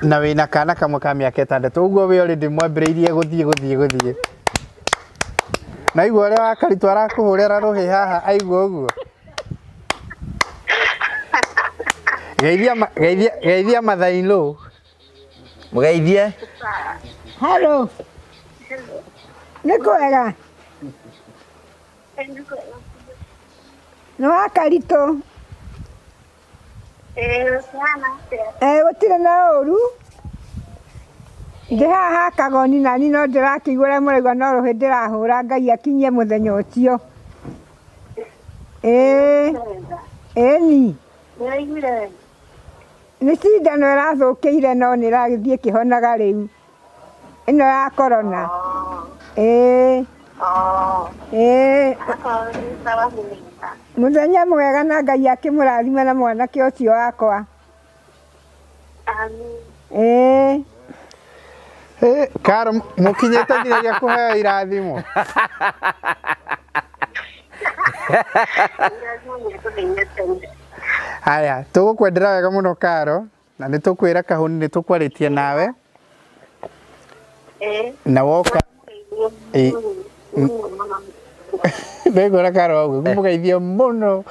Na wina kana kamwe ka miaka 6 uguo we already mwambĩrĩirie gũthiĩ na igua ũrĩa wakaritũ arakũhũrĩra rũhĩ haha aigua ũguo geithia mathainũ Mũgeithie. Hello. Nĩkwega. Nĩ wakaritũ. Gũtirĩ na ũru. Ndĩ haha Kagoni nani no ndĩrakĩigua ũrĩa mũraigua no rũhĩ ndĩrahũra Ngai akinyie mũthenya ũcio. Ĩni. Nĩ cindano ĩrathũkĩire no nĩragĩthiĩ kĩhonaga rĩu. Ĩno ya corona. Mũthenya mwega na Ngai akĩmũrathime na mwanake ũcio wakwa. Karo mũkinyĩte nginyagia kũheo irathimo. Haya, tũgũkwendera wega mũno Karo na nĩtũkwĩra Kahũni nĩtũkwarĩtie nawe. Na woka Ndĩngwĩra Karo ũguo ngũmũgeithia mũno.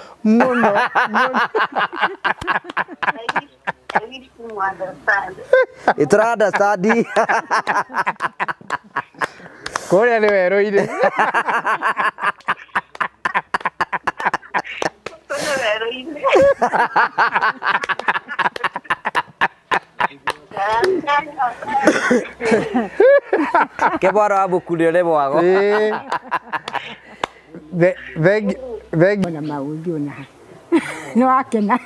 Itra understand. Kũrĩa nĩ werũ-inĩ. Ke bora abukulele mwago. Ona maũndũ ona. Nĩ wakena.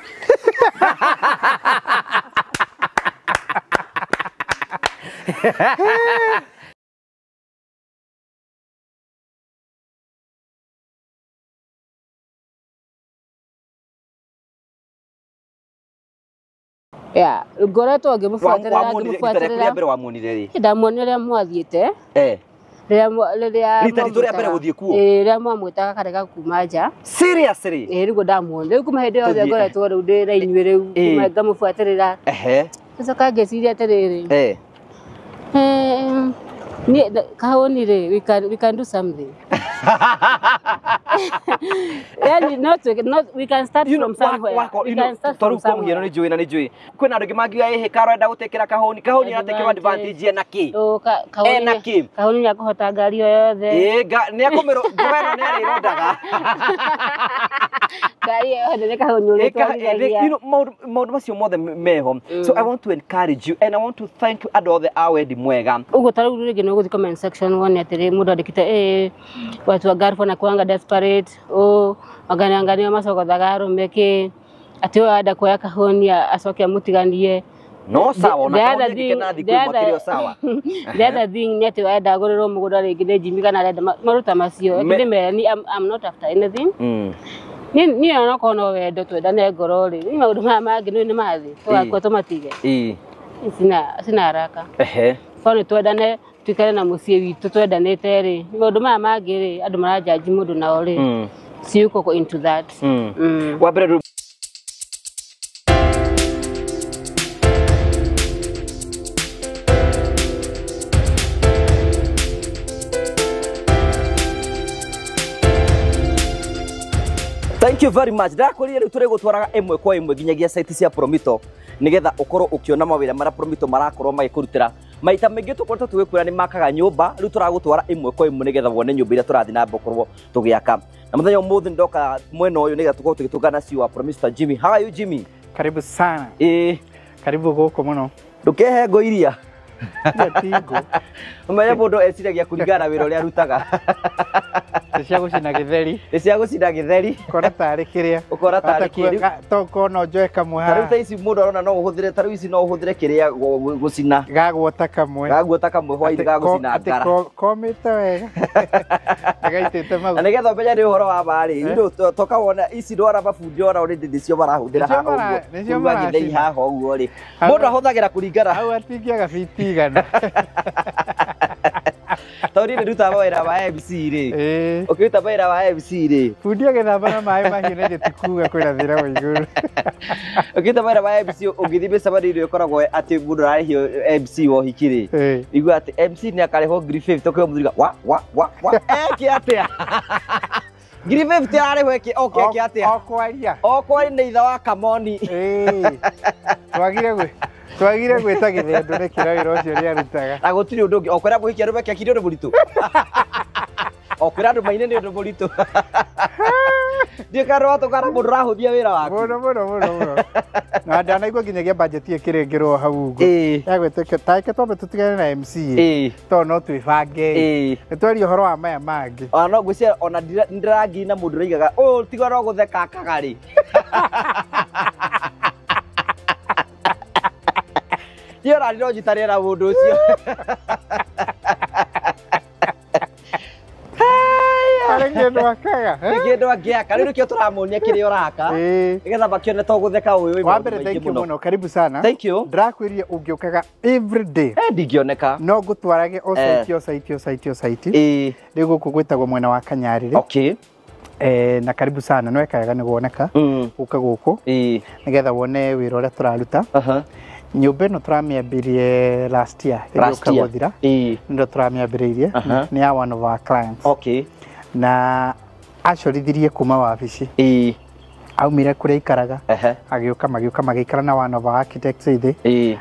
Ya, ngoretwo ngĩmũbuatĩrĩra mbere wamuonire rĩ? Ndamuonire mwathiĩte. Rĩrĩa mwamwĩtaga karega kuma nja. Seriously? Rĩu ndamuonire. Rĩu kuma hĩndĩ yothe ngoretwo rĩu ndĩ raini rĩu ngamũbuatĩrĩra. Ngacoka ngĩciria atĩrĩrĩ. Kahũni rĩ, we can do something. We can start from somewhere. We can start from somewhere. Nĩnjũĩ. Kwĩna andũ angĩ mangiuga Karo enda gũtekera Kahũni. Kahũni aratekerwo advantage ena kĩ? Kahũni nĩakũhota ngari o yothe. Nĩakũmĩrũnga nĩarĩrondaga. Ngari yothe nĩ Kahũni ũrĩtwarithagia. Maũndũ macio mothe meho. So I want to encourage you and I want to thank you andũ othe a wendi mwega. Ũguo ta rĩu rĩngĩ nĩũgũthiĩ comment section wone atĩrĩ mũndũ andĩkĩte watu wa Garbo na kuanga desperate angania macogothaga arũme kĩ atĩ ũyũ arenda kuoya Kahũni acoke amũtiganie. No sawa na Kahũni na thikũ makĩrĩo sawa. The other thing nĩ atĩ arenda agũrĩrwo mũgũnda rĩngĩ nĩ Jimmy kana arenda maruta macio. I'm not after anything. Niĩ onakorwo no wendo twendane ngoro rĩ. Nĩ maũndũ maya mangĩ nĩ mathĩ. Tũgakua tũmatige. Sina haraka. Kwa nĩ twendane tukare na muciĩ witũ twendanĩte rĩ. Maũndũ maya mangĩ rĩ andũ marajanji mũndũ nao rĩ. Siuko into that. Wabere Thank you very much. Ndakorire rĩu tũrĩ gũtwaraga ĩmwe kwa ĩmwe nginyagia site cia Promito nigetha ũkorwo ũkiona mawĩra mara Promito marakorwo magĩkũrutĩra. Maita maingĩ tũkoretwo tũgĩkwĩra nĩ makaga nyũmba, rĩu tũragũtwara ĩmwe kwa ĩmwe nigetha wone nyũmba iria tũrathiĩ na mbere gũkorwo tũgĩaka. Na mũthenya ũmũthĩ ndoka mwena ũyũ nigetha tũkorwo tũgĩtũngana CEO wa Promito Jimmy. How are you Jimmy? Karibu sana. Karibu gũkũ mũno. Ndũkehe ngo iria. Ũmenye mũndũ eciragia kũringana wĩra ũrĩa arutaga. Cia gũcina gĩtheri. Cia gũcina gĩtheri. Ũkora tarĩ kĩrĩa. Ũkora tarĩ kĩrĩa. Toko no njoe kamwe haha. Tarĩu ici mũndũ arona no ũhũthĩre tarĩu ici no ũhũthĩre kĩrĩa gũcina. Gagwota kamwe. Gagwota kamwe hwaiti gagũcina ngara. Komĩte wega. Agaitĩte maguta. Na nĩgetha ũmenye nĩ ũhoro wa marĩ. Toka wona ici ndwara mabundi ora already nĩcio marahũthĩra haha ũguo. Nĩcio maragĩthei haha ũguo rĩ. Mũndũ ahũthagĩra kũringana. Hau atingĩaga biti igana. Tauri nĩ ruta mawĩra wa MC rĩ. Ũkĩruta mawĩra wa MC rĩ. Bundi agĩthamba na maĩ mahiũ na gĩtikuga kwĩna thĩra wa igũrũ. Ũkĩruta mawĩra wa MC ũgĩthiĩ mĩcemanio ĩrĩa ĩkoragwo atĩ mũndũ ararĩhio MC wa ũhiki rĩ. Igua atĩ MC nĩ akarĩhwo ngiri 50 ũkĩoya mũthuriga wa eke atĩa. Ngiri 50 ararĩhwo eke atĩa. Okwaria nĩ itha wa Kamoni. Twagire gwĩta gĩthendo nĩ kĩra wĩra ũcio rĩa rutaga. Na gũtirĩ ũndũ ũngĩ okwĩra mũhiki arũme kĩakire ũndũ mũritũ. Okwĩra andũ maine nĩ ũndũ mũritũ. Ndiĩ kana watũkara mũndũ ũrahũthia wĩra waku. Mũno. Na ndanaigua nginyagia budget ĩkĩrengerwo hau ũguo. Ya gwĩtĩka taike twambe tũtigane na MC. To no twĩbange. Nĩ twaria ũhoro wa maya mangĩ. No ngwĩciria ona ndĩrangi na mũndũ ũraigaga tiga no gũtheka akagarĩ. Ndiyo na ndĩro njitarĩra na mũndũ ũcio. Kĩndũ akaga. Kĩndũ angĩaka rĩu nĩkĩo tũramuonia kĩrĩa ũraka. Nĩgetha makĩone to gũtheka ũyũ. Wa mbere thank you mũno. Karibu sana. Thank you. Ndĩrakwĩria ũngĩũkaga every day. Ndingĩoneka. No ngũtwarage o site. Rĩu gũkũ gwĩtagwo mwena wa Kanyarĩrĩ. Okay. Na karibu sana no ekaga nĩ guoneka. Ũka gũkũ. Nĩgetha wone wĩra ũrĩa tũraruta. Nyũmba ĩno tũramĩambĩrie last year. Gũthira. Nĩndo tũramĩambĩrĩirie. Nĩ ya one of our clients. Okay. Na acorithirie kuma wabici. Aumire kũrĩa ikaraga. Agĩũka magĩikara na one of our architects thĩ.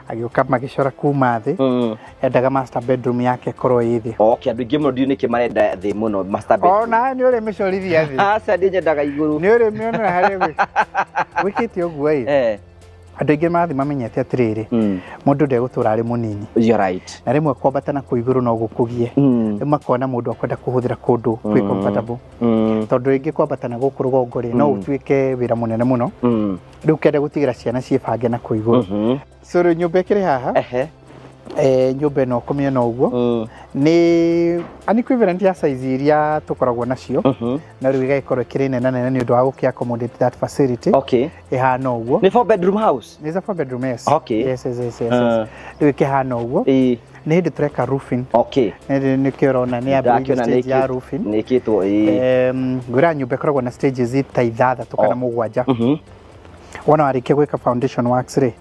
Agĩũka magĩcora kuma thĩ. Endaga master bedroom yake ĩkorwo ĩ thĩ. Okay, andũ aingĩ mũno ndiũ nĩkĩ marenda thĩ mũno master bedroom. Ona nĩ ũrĩ mĩcorithia thĩ. Aca ndiĩ nyendaga igũrũ. Nĩ ũrĩ mĩona harĩa gwĩkĩte ũguo ĩ. Andũ aingĩ mathi mamenyete atĩrĩrĩ mũndũ ndegũtũra arĩ mũnini. You're right. Na rĩmwe kwambata na kũigũrũ no gũkũgie. Rĩmwe akona mũndũ akwenda kũhũthĩra kũndũ kwĩ comfortable. Tondũ rĩngĩ kwambata na gũkũ rũgongo rĩ no ũtuĩke wĩra mũnene mũno. Rĩu kenda gũtigĩra ciana ciĩbange na kũigũrũ. So rĩu nyũmba ĩkĩrĩ haha. Nyũmba ĩno kũmĩona ũguo nĩ an equivalent ya size iria tũkoragwo nacio. Na rĩu igagĩkorwo ĩkĩrĩ nene nĩ ũndũ wa gũkĩ accommodate that facility. Okay. Ĩhana ũguo. Nĩ 4 bedroom house. Nĩ 4 bedroom, yes. Okay. Yes. Rĩu ĩkĩhana ũguo. Nĩ hĩndĩ tũreka roofing. Okay. Nĩkĩo ũrona nĩ ambĩrĩirie stage ya roofing. Nĩkĩtwo ngwĩra nyũmba ĩkoragwo na stages ta 6 kana 7. Wona warĩkia gwĩka foundation works rĩ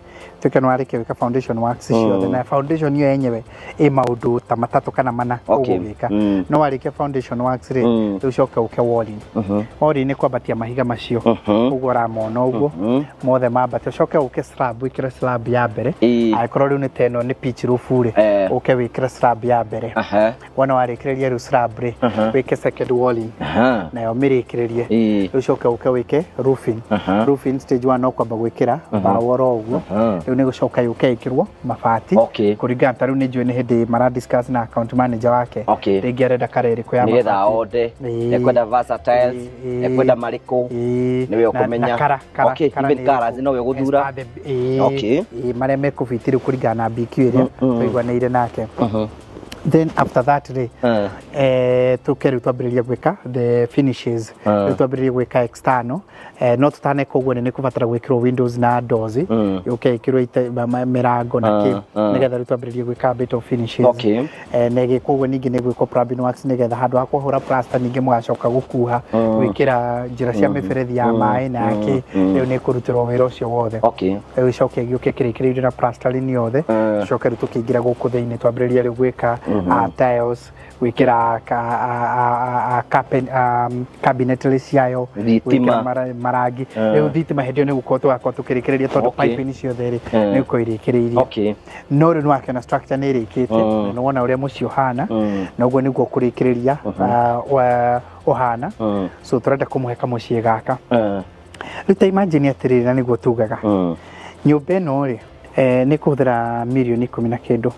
tuke no arĩkia gwĩka foundation works ciothe na foundation yo yenyewe ĩ maũndũ ta 3 kana 4 ũgwĩka. No warĩkia foundation works rĩ rĩu coka ũke walling. Walling nĩ kwambatia mahiga macio ũguo ũramona ũguo mothe mambate coke ũke slab wĩkĩre slab ya mbere. Angĩkorwo rĩu nĩ ta ĩno nĩ pitch roof rĩ ũke wĩkĩre slab ya mbere. Wona warĩkĩrĩria rĩu slab rĩ wĩke second walling nayo mĩrĩkĩrĩrie rĩu coke ũke wĩke roofing. Roofing stage 1 no kwamba gwĩkĩra mbaũ ũguo. Rĩu nĩ gũcoka yũke ĩkĩrwo mabati kũringana ta rĩu nĩ njũĩ nĩ hĩndĩ mara discuss na account manager wake rĩngĩ arenda karerĩko ya mabati nĩgetha onde ekwenda versatiles ekwenda marĩkũ nĩwe ũkũmenya. Okay, even garage no we gũthura. Okay, marĩa mekũbiti rĩu kũringana na BQ ĩrĩa tũiguanĩire nake. Then after that tuke rĩu twambĩrĩria gwĩka the finishes. Rĩu twambĩrĩria gwĩka external. No tũtaneka ũguo nĩ kũbatara gwĩkĩrwo windows na doors yũke ĩkĩrwo mĩrango na kĩ nĩgetha rĩu twambĩrĩria gwĩka bit of finishes. Na ĩgĩkwo ũguo ningĩ nĩ gwĩkwo plumbing works nĩgetha handũ ha kũhũra plaster ningĩ mũgacoka gũkuha gwĩkĩra njĩra cia mĩberethi ya maĩ na kĩ rĩu nĩ kũrutĩrwo wĩra ũcio wothe. Rĩu icoke gĩũke kĩrĩkĩrĩirio na plastering yothe coke rĩu tũkĩingĩra gũkũ thĩinĩ twambĩrĩria rĩu gwĩka tiles gwĩkĩra cabinet ciayo gwĩkĩra marangi. Rĩu thitima hĩndĩ ĩyo nĩ gũkorwo tũgakorwo tũkĩrĩkĩrĩria tondũ pipe ciothe rĩ nĩ gũkorwo irĩkĩrĩirie. No rĩu nĩwakĩona structure nĩ ĩrĩkĩte na wona ũrĩa mũciĩ ũhana na ũguo nĩguo kũrĩkĩrĩria ũhana. So tũrenda kũmũhe kamũciĩ gaka. Rĩu ta imagine atĩrĩrĩ na nĩguo tugaga nyũmba ĩno rĩ nĩ kũhũthĩra mirioni 10 na kĩndũ.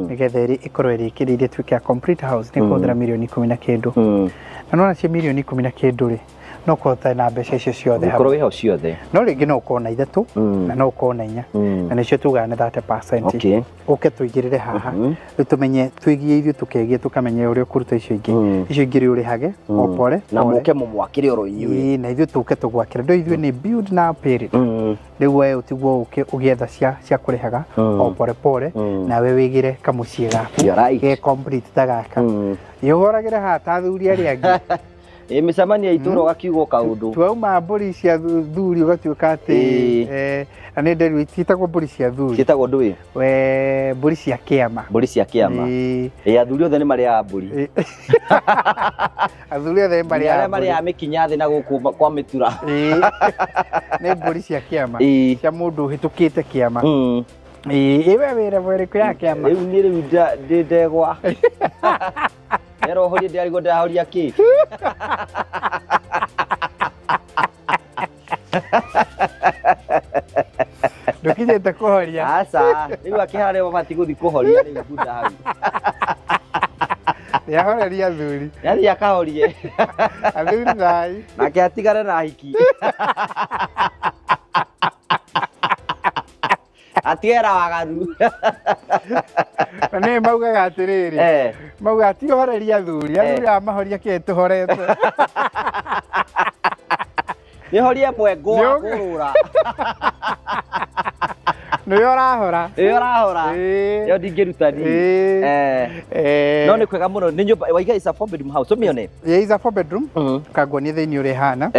Nĩgetha ĩkorwo ĩrĩkĩrĩirie tuĩke ya complete house nĩ kũhũthĩra mirioni 10 na kĩndũ. Na nona cia mirioni 10 na kĩndũ rĩ no kota na mbeca icio ciothe Ngoro iho ciothe no ringi no kona ithatu na no kona inya na nicio tugaga na 30%. Okay. Uke tuigirire haha tumenye twigie ithu tukegie tukamenye uria kuruta icio ingi uri hage opore na muke mumwakire oro inyui na ithu tuke tugwakira ndo ithu ni build na period riu we utigwo uke ugietha cia kurihaga opore pore na we wigire kamucie gaku ge complete tagaka yogoragire ha tathuri ari angi micamania ituro gakiugo kaundu twauma mburi cia thuri ugatuika ati ani nderu ititagwo mburi cia thuri cietagwo ndui we mburi cia kiama athuri othe ni maria mburi athuri othe maria mikinya thi na guku kwa mitura ni mburi cia kiama cia mundu hitukite kiama iwe wira bweriku ya kiama riu ni riu ndegwa ero hori ndarigo ndahoria ki ndukijete kuhoria asa riu akihare mabati guthi kuhoria riu bunda hau yahoreria athuri yari akahorie athuri thai nake atigare na hiki atiera wagaru ne maugaga atiriri mauga atihoreria athuri amahoria ketuhorete nihorie mwengo kurura Niyo rahora yo ndingiruta ni no ni kwega muno ni nyumba waiga is a 4 bedroom house umione is a 4 bedroom kagwonie thiini uri hana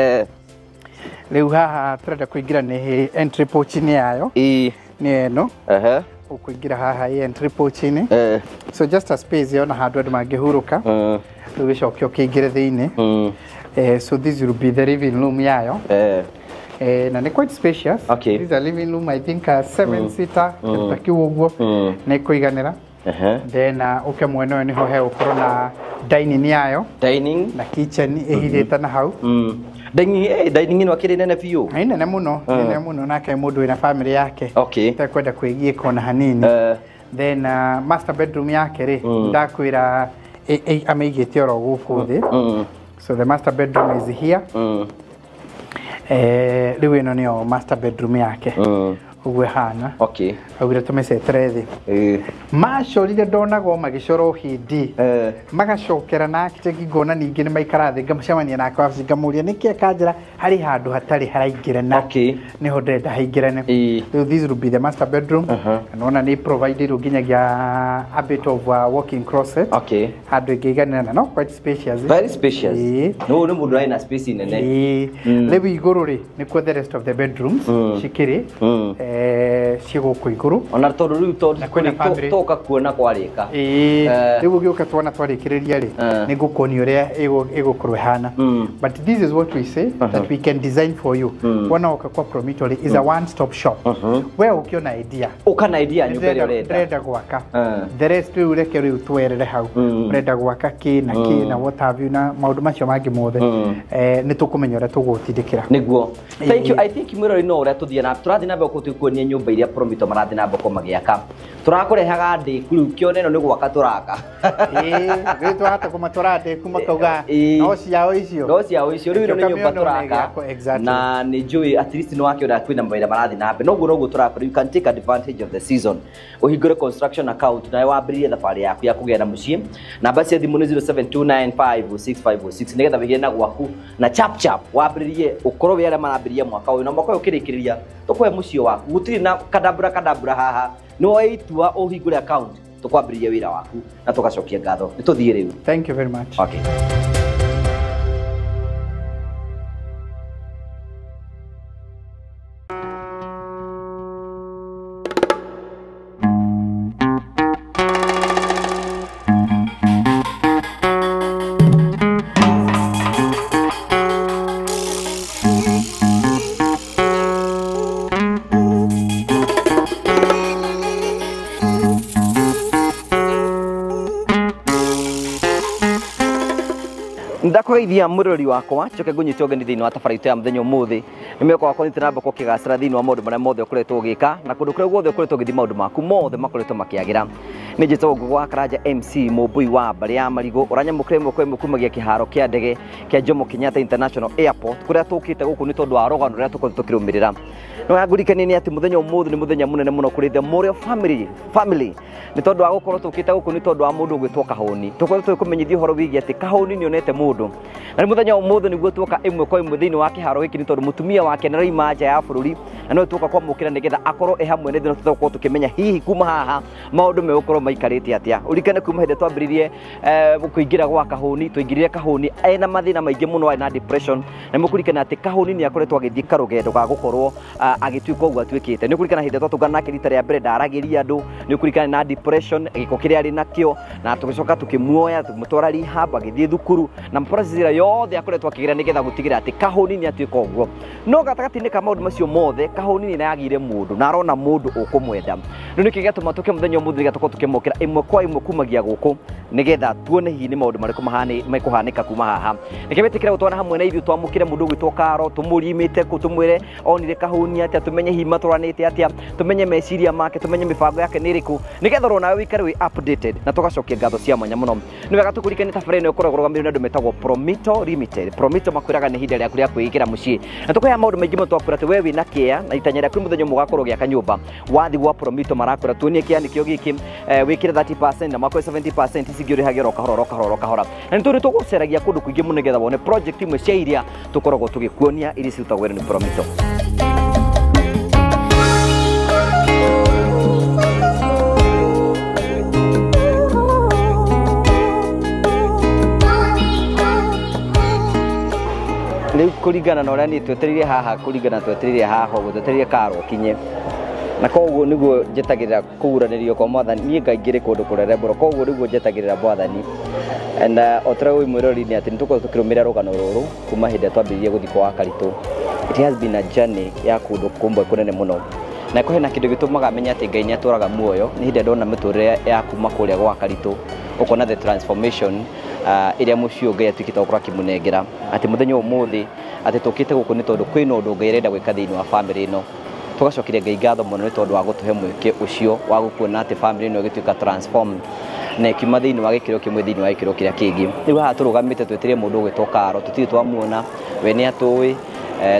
riu haha turenda kuingira ni entry porch ni yayo ni eno ukuingira haha entry porch ni so just a space yona handu andu mangihuruka riu gicokio kiingire thiini so this will be the living room yayo na ni quite spacious. Okay. This is a living room, I think a 7-seater takiwa uguo na ikuiganira then uke mwene ni ho he ukoro na dining yayo na kitchen ihithite na hau dining ino akiri nene biu nene muno nake mundu ina family yake takwenda kuigie kona hanini then master bedroom yake ri ndakwira ameigite oro guku thi so the master bedroom is here riu ino niyo master bedroom yake uguo hana augire tumesetere thi macorire ndonago magicoro hindi magacokera nake ngona ningi ni maikara thi ngamacemania nake wabici ngamuria niki akanjira hari handu hatari haraingirana niho ndenda haingirane riu this will be the master bedroom nona ni provided nginyagia a bit of walking closet handu ingiganana no quite spacious very spacious no ni mundu aina space nene riu iguru ri ni kwa the rest of the bedrooms shikiri cigo ku iguru ona tondu riu toka kuona kwarika riu gioka twana twarikiriria ri ni ngukoni uria igukorwe hana but this is what we say that we can design for you wana oka kwa Promontory is a one stop shop where ukiona idea ukana idea nyumba ri urenda gwaka the rest riu reke riu twerere hau urenda gwaka ki na what have you na maundu macio mangi mothe ni tukumenya uria tugutindikira niguo thank you I think mwiro no uria tuthia na turathi na mbeko tukuonia nyumba iria Promontory marathi na mbeko magiaka turakurehaga ndiku riu kione no ni gwaka turaka riu twahata kumatora ndiku makauga no ciao icio riu ni nyumba turaka na ni njui at least no wakiona kwina mawira marathi na mbe noguo turakora you can take advantage of the season uhingure construction account na wambiririe thabari yaku ya kugera mucii namba cia thimu ni 07295656 nigetha wigire na gwaku na chap wambiririe ukorwo wi aria marambiririe mwaka uyu na mwaka uyu ukirikiriria tukwe mucii waku gutiri na kadabura haha no aitua uhingure account tukwambiririe wira waku na tugacokia ngatho ni tuthie riu. Thank you very much. Okay. ndakugeithia murori wakwa coke ngunyite ogeni thiini wa tabarĩto ya muthenya umuthi nimekwa kwa nitamba ko kigasira thini wa maundu maria mothe ukoretwo ugika na kundu kure guothe ukoretwo githi maundu maku mothe makoretwo makiagira ni njito ngugwa Karanja MC Mubui wa bari ya Marigo uranyamukire mukwe mukumagia kiharo kia ndege kia Jomo Kenyatta International Airport kuria tukite guku ni tondu wa rogano ruria tukoretwo tukirumirira no yagurikani ni ati muthenya umuthi ni muthenya munene muno kuri the Morio family ni tondu wa gukorwo tukite guku ni tondu wa mundu gwitwo Kahuni tukoretwo kumenyithio horo wigi ati Kahuni ni onete mundu na muthenya umuthi niguo tuoka imwe kwa imwe thini wa kiharo giki ni tondu mutumia wake na raima nja ya bururi na no tuoka kwa mukira nigetha akorwo hamwe ni thino tutoko tukimenya hihi kuma haha maundu me gukorwo maikarite atia urikane kuma hinde twambiririe kuingira gwa Kahuni tuingirire Kahuni ena mathina maingi muno na depression na mukurikana ati Kahuni ni akoretwo agithii karugendo ga gukorwo agituika uguo atwikite ni kurikana hinde twatungana nake rita ria mbere ndaragiria andu ni kurikana na depression giko kiria ari nakio na tugicoka tukimuoya tumutwara rehab agithii thukuru na process yothe akoretwo akigira nigetha gutigira ati Kahuni ni atwika uguo no gatagati-ini ka maundu macio mothe Kahuni ni nayagire mundu na arona mundu ukumwenda no niki gatuma tuke muthenya umuthi gatoko tukimukira imwe kwa imwe kumagia guku nigetha tuone hihi ni maundu mariku mekuhanika kuma haha nikibetikira gutwana hamwe na ithu twamukire mundu gwitwo Karo tumurimite kutumwire onire Kahuni atia tumenye hihi matwaranite atia tumenye meciria make tumenye mibango yake niriku nigetha rona wikare we updated na tugacokia ngatho cia mwanya muno ni wega tukurikane tabarĩra ĩno ĩkoragwo rũgamĩrĩirwo nĩ andũ metagwo Promito Limited. Promito makwĩraga nĩ ihinda rĩaku rĩa kwĩigĩra mũciĩ na tũkũhe maũndũ maingĩ mũno twakwĩra atĩ we wĩna kĩea na itanya rĩaku mũthenya ũmwe ũgakorwo gĩaka nyũmba wathi gwa Promito marakwĩra tuonie kĩea nĩkĩo gĩkĩ wĩkĩre 30% na makwe 70% ici ingĩ ũrĩhage ro kahora na nĩ tũrĩ tũgũceragia kũndũ kũingĩ mũno nĩgetha wone project imwe cia iria tũkoragwo tũgĩkuonia iria cirutagwo wĩra nĩ Promito. Riu kuringana na uria ni twetereire haha kuringana twetereire haha gwetereire Karo kinye na koguo niguo njetagirira kuguranirio kwa mwathani nie ngaingire kundu kurerembro koguo niguo njetagirira mwathani and otra wi mwirori ni ati nituko tukirumira rugano ruru kuma hinde twambiririe guthi kwa Karitu. It has been a journey ya kundu kumbe kunene muno na ko hena kindu gitumaga menya ati Ngai ni aturaga muoyo ni hinde ndona miturire ya kuma kuria gwa Karitu ukona the transformation iria mucio Ngai atwikite gukora kimunengera ati muthenya umuthi ati tukite guku ni tondu kwina undu Ngai arenda gwika thiini wa family ino tugacokire Ngai ngatho muno ni tondu wa gutuhe mweke ucio wa gukuona ati family ino igituika transform na ikima thiini wa gikiro kimwe thiini wa gikiro kiria kingi riu haha turugamite twetereire mundu gwitwo Karo tutiri twamuona we ni atui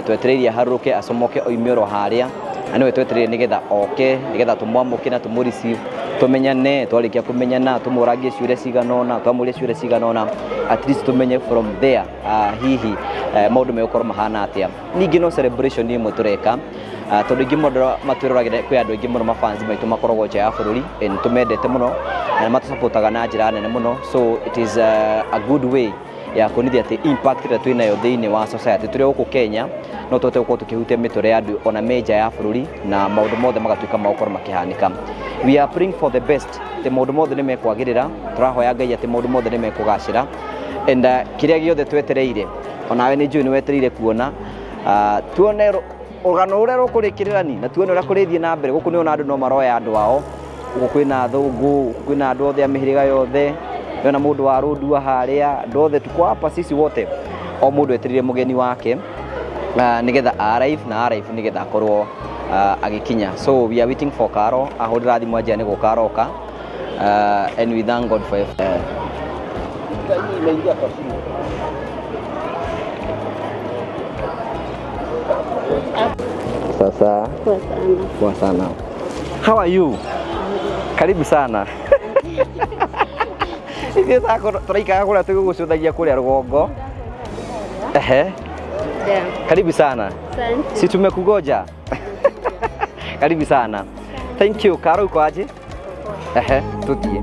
twetereire haruke acomoke oimiro haria ani we twetereire nigetha oke nigetha tumwamuke na tumurisi tumenyane twarikia kumenyana tumuragie ciuria ciganona twamuria ciuria ciganona at least tumenye from there hihi maundu megukorwo mahana atia ningi no celebration imwe tureka tondu ingi mundu matwiroragire kwi andu ingi muno mafans maitu makoragwo nja ya bururi ni tumendete muno na matusapotaga na njira nene muno so it is a good way ya kunithia ati impact ira twinayo thiini wa society turi guku Kenya no twote gukorwo tukihutia miture ya andu ona meja ya bururi na maundu mothe magatuika magukorwo makihanika. We are praying for the best. The maundu mothe ni mekwagirira turahoya Ngai ati maundu mothe ni mekugacira and kiria giothe twetereire onawe ni njui ni wetereire kuona tuone organo uria rukurikirani na tuone uria kurithie na mbere guku ni ona andu no maroya andu ao guku kwina thungu kwina andu othe amihiriga yothe yona mundu wa rudua haria andu othe tuko hapa sisi wote o mundu etereire mugeni wake nigetha arrive na arrive nigetha akorwo agikinya so we are waiting for Karo ahurira thimu anja ni gukaroka and we thank God for sasa kwa sana. How are you? Karibu sana. Hivi sasa turaika kula tugucuthagia kuria rugongo. Karibu sana. Asante. Si tumekugoja. Karibu sana. Thank you. Karo uko aje? Tutie.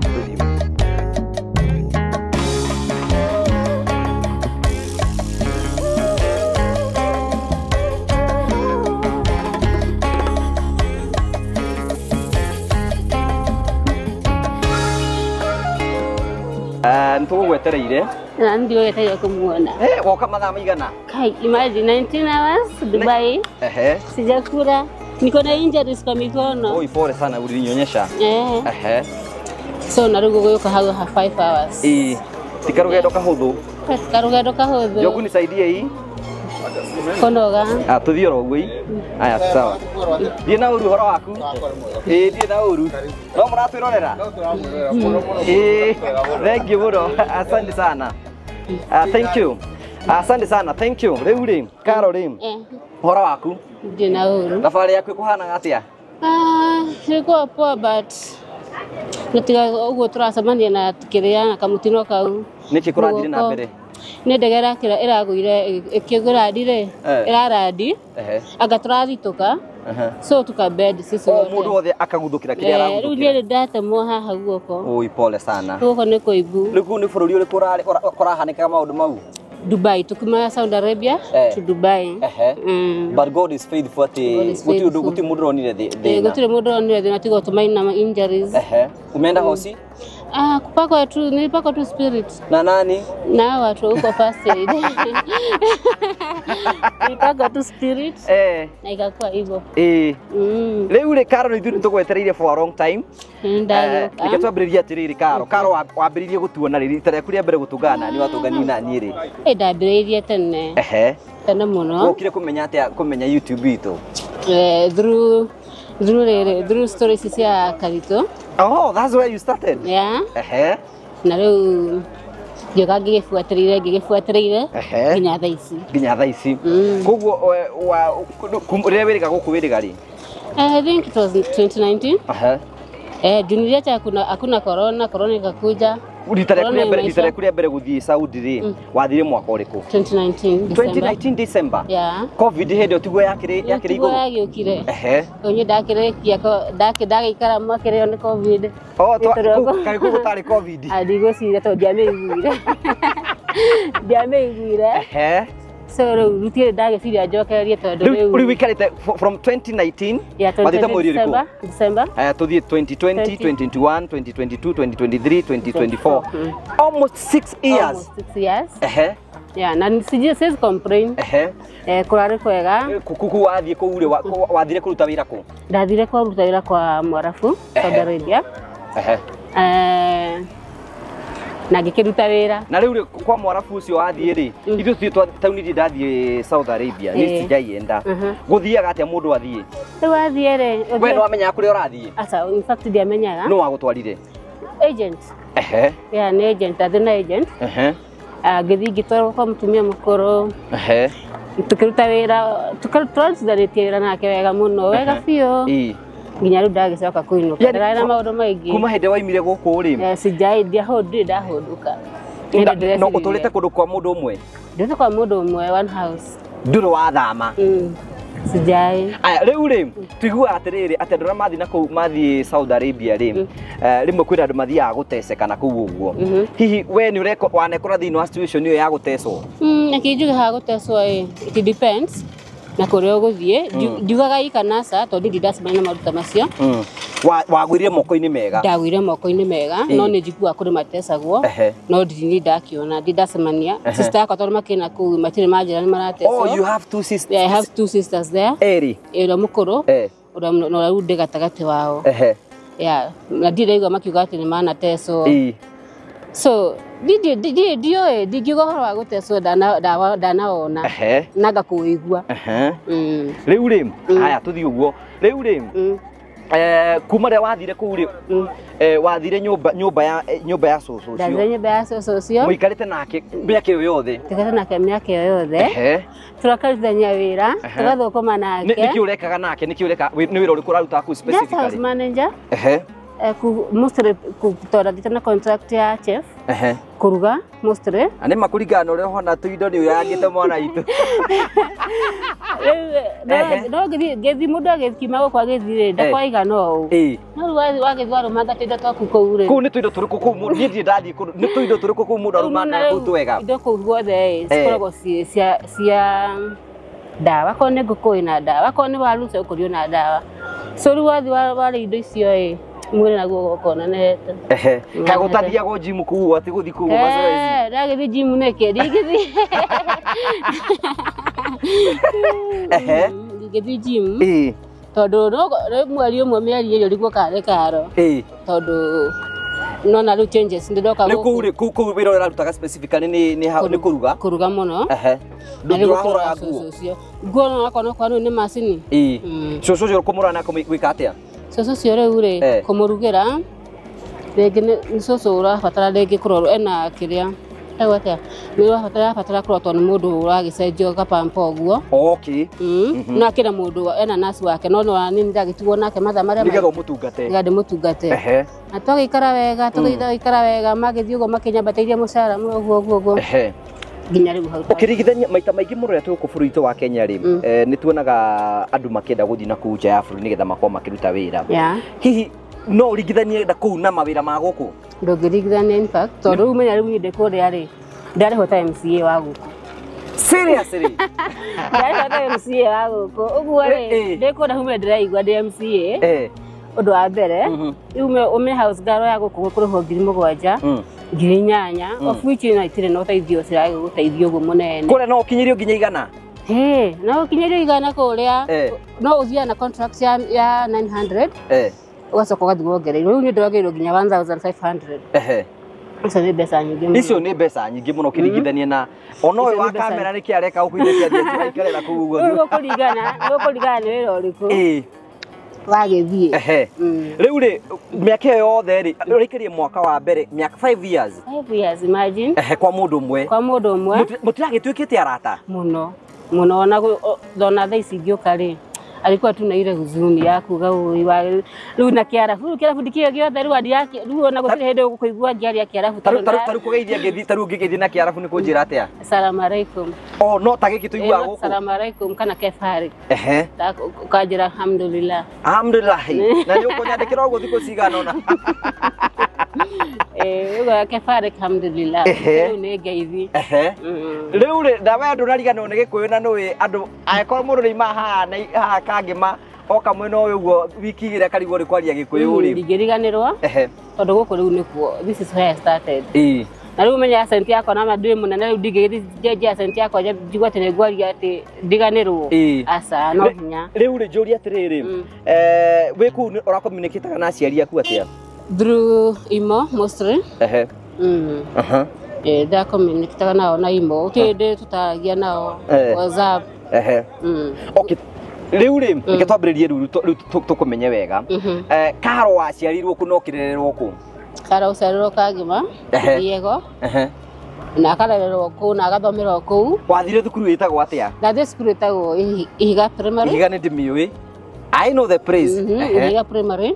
Ntugu gwetereire Na ndio gwetereire kumuona. Woka mathaa maigana? Kai, imagine 19 hours Dubai. Sijakula. Niko na injuries kwa mikono. Oi, pole sana ulinionyesha. So narugo goyoka hau 5 hours. Tikarugendo kahuthu. Tikarugendo kahuthu. Yoku nisaidie hii. Konoga. Tuthie ro gui. Aya sawa. Thie na uru horo waku. Thie na uru. No muratwirorera. Thank you bro. Asante sana. Thank you. Asante sana. Thank you. Riu ri Karo ri. Horo waku. Thie na uru. Thabarĩ yaku ĩkũhana atia? Ilikuwa poa but nitiga uguo turacemania na tukiria na kamutino kau. Niki kũrathire na mbere? Nĩ ndege ĩragũire ĩkĩgũra ndire ĩrarandi anga tũrathitũka so tukabed sisi wote. Mũndũ wothe akaguthũkĩra kĩrĩa araguthũkĩra. Rĩu niĩ ndatemwo haha guoko. Oi pole sana. Guoko nĩ kũimbu. Rĩu nĩ bũrũri ũrĩkũ kũrahanĩkaga maũndũ mau? Dubai, tukima Saudi Arabia to Dubai. But God is faithful ati guti mundu ronire thina. Gutire mundu ronire thina tigo tumaina injuries. Umeenda hosi? Kupakwa tu nilipakwa tu spirit. Na nani? Na watu huko first aid. Nilipakwa tu spirit. Na ikakuwa hivyo. Leo ile Karo ni thuri tugwetereire for a long time. Nikatwambiriria atiriri Karo wambiririe gutuona riri tare kuria mbere gutungana ni watungani na nyiri. Ndambiririe tene. Tene muno. Ukire kumenya YouTube itu. Through stories cia Karito. Oh, that's where you started. Yeah. Na rĩu ngĩgĩbuatĩrĩire nginya thaa ici. Koguo rĩrĩa wĩrĩga gũkũ wĩrĩga rĩ? I think it was 2019. Junior hakuna corona ikakuja. Rita kuria mbere guthii Saudi ri wathire mwaka ũrĩkũ? 2019 December. Yeah. Covid hĩndĩ ĩyo tiguo yakĩrĩ igũrũ. Yagĩũkire. Onye ndagĩikara mwaka rĩo nĩ Covid. Kaĩ kũu gũtarĩ Covid? Ndigũcira tondũ ndiamĩiguire. So rutire ndagĩciria njokererie tondũ rĩu wikarĩte from 2019 wathĩte mweri ũrĩkũ? December. Tũthiĩ 2020, 2021, 2022, 2023, 2024. Almost 6 years. Almost 6 years. Yeah, na siwezi complain. Kurarĩ kwega. Kuku wathiĩ kũu rĩ wathire kũruta wĩra kũ? Ndathire kũruta wĩra kwa Mwarabu, Saudi Arabia. Na ngĩkĩruta wĩra. Na rĩu kwa Mwarabu ũcio wathiĩ rĩ ithuĩ tauniri ndathiĩ Saudi Arabia nĩ sijaienda. Gũthiaga atĩa mũndũ athiĩ? Rĩu wathiĩ rĩ we nĩ wamenyaga kũrĩa ũrathiĩ? Aca in fact ndiamenyaga. Nũ wagũtwarire? Agent. Yeah, nĩ agent, athi na agent. Ngĩthiĩ ngĩtwarwo kwa mũtumia mũkũrũ. Tukĩruta wĩra tũkarutithanĩtie wĩra nake wega mũno wega biũ. Nginya rĩu ndagĩcoka kũinũka ndararĩ na maũndũ maingĩ. Kuma hĩndĩ waimire gũkũ rĩ? Ndirĩ ndahũndũka. No ũtũrĩte kũndũ kwa mũndũ ũmwe? Ndũrĩte kwa mũndũ ũmwe one house. Ndũrĩ wathama? Sijai. Rĩu rĩ tuiguaga atĩrĩrĩ atĩ andũ arĩa mathiĩ Saudi Arabia rĩ rĩmwe kwĩna andũ mathiaga gũteceka na kũu ũguo. Hihi we nĩ wanekora thĩinĩ wa situation ĩyo ya gũtecwo? Nĩkĩnjuge ha gũtecwo it depends na kũrĩa ũgũthiĩ. Njugaga ikanasa tondũ ndindacemania na maũndũ macio. Wagwĩrire moko-inĩ mega? Ndagwĩire moko-inĩ mega no nĩ njiguaga kũrĩ matecagwo no ndirĩ ndakĩona ndindacemania. Sister yakwa tondũ makĩna kũu matirĩ manjĩra nĩ maratecwo. Oh, you have two sisters? Yeah, I have two sisters there. Eri? Ũrĩa mũkũrũ ũrĩa ndĩ gatagatĩ wao. Yeah, na ndiraigua makiuga atĩ nĩ manatecwo. So ndioĩ ndingiuga ũhoro wa gũtecwo ndanawona na ngakũigua. Rĩu rĩ haya tũthiĩ ũguo rĩu rĩ kuma rĩrĩa wathire kũu rĩ wathire nyũmba ya cũcũ ũcio? Ndathire nyũmba ya cũcũ ũcio. Mũikarĩte nake mĩaka ĩyo yothe? Tũikarĩte nake mĩaka ĩyo yothe tũrakarutithania wĩra tũgathũkũma nake. Nĩkĩ ũrekaga nake? Nĩkĩ ũreka nĩ wĩra ũrĩkũ ũrarutaga kũu specifically? Just house manager. Mostly tũrathiĩte na contract ya chef. Kuruga mostly. Nĩ makũringana na ũrĩa ũhona tũindo nĩ ũragĩte mwana witũ. No ngĩthiĩ mũndũ agĩkiuma gũkũ agĩthiĩ ndakwaigana ũũ. No rĩu wagĩthiĩ warũmanga tũindo twaku kũu rĩ. Kũu nĩ tũindo tũrĩkũ kũu mũndũ niĩ ndirĩ ndathiĩ kũndũ nĩ tũindo tũrĩkũ kũu mũndũ arũmangaga kũu twega? Indo kũu guothe cikoragwo cia ndawa. Korwo nĩ ngũkũ ĩna ndawa, korwo nĩ waru ũkũrio na ndawa. So rĩu wathiĩ warĩa indo icio mwĩrĩ naguo ũkonanete. Kaĩ gũtathiagwo gym kũu atĩ gũthiĩ kũu mazoezi? Ndagĩthiĩ gym nĩkĩ ndingĩthiĩ. Ndingĩthiĩ gym tondũ mweri ũmwe mĩeri ĩrĩ ũrigwo karĩ karo tondũ no na changes ndidoka ku wira urarutaga specifically ni kuruga muno ndurahora nguo no akono kwanu ni macini coco cio kumurana gwika atia coco cio riu ri kumurugira rege ni coco urabatara rege kuroro ena kiria atia ni urabatara kurotwo ni mundu uragicenjio kapampa guo na kira mundu ena nasi wake no ni ndagituo nake matha maria nigetho mutungate na twagikara wega magithio go makinyambateirie mucara guo ginya riu hau ukirigithania maita maingi muno tuko bũrũri wa Kenya ri ni tuonaga andu makenda guthii na kuu nja ya bũrũri nigetha makoma makiruta wira hihi no urigithanie da kuu na mawira ma guku ndongirigithania in fact tondu umenya riu ndi kuria ri ndari hota MCA wa guku seriously ndari hota MCA wa guku uguo ri ndikunda hume ndiraigua ndi MCA undu wa mbere ume house girl ya guku kuruho 7,000 ngirinyanya of which na itire no taithio cira guteithio go munene kure no kinyirio nginya igana no kinyirio igana kuria no uthia na contract ya 900 ugacoka gathiguongereirwo riu ni ndogeirwo nginya 1,500 icio ni mbeca nyingi muno icio ni mbeca nyingi muno kirigithania na ono wa kamera ni kiareka ukuithia dia ikarera kuu guo no kuligana ni wira uriku wagithie riu ri miaka yothe ri urikirie mwaka wa mbere miaka 5 years imagine kwa mundu umwe mutiragituikite arata muno ona thona thaa ici ngioka ri alikuwa tu na ile huzuni ya kuga riu na kiarafu ndikio giothe riu andi yake riu ona gutire hende gukuigua ngiaria kiarafu taru kugeithia ngethi taru ngigethi na kiarafu ni kunjira atia assalamu alaikum no tagiki tuigua guku assalamu alaikum kana kefari ukajira alhamdulillah na ni ukunyandikira ugo thiko cigana ona ugo kefari alhamdulillah riu ni ngeithi riu ri ndawe andu narigano ni gikuyu na nui andu aikoro mundu ni maha na kangima oka mweno uguo wiki ire karigwo ri kwaria gikuyu ri ngiriganirwa tondu guku riu nikuo this is where I started na riu menya asenti yako na madui munene riu ndigithi jeje asenti yako njigwa tene gwaria ati ndiganirwo asa no hinya riu ri njuri atiriri wiku ora communicate na aciari aku atia through imo mostly da communicate nao na imo kinde tutagia nao WhatsApp okay riu ri ngitwambiririe riu tukumenye wega Karo waciarirwo ku no kirererwo ku Karo uciarirwo Kagima Diego na akarererwo ku na agathomerwo ku wathire thukuru witagwo atia ndathire thukuru witagwo Ihiga Primary Ihiga ni ndimiui I know the place Ihiga Primary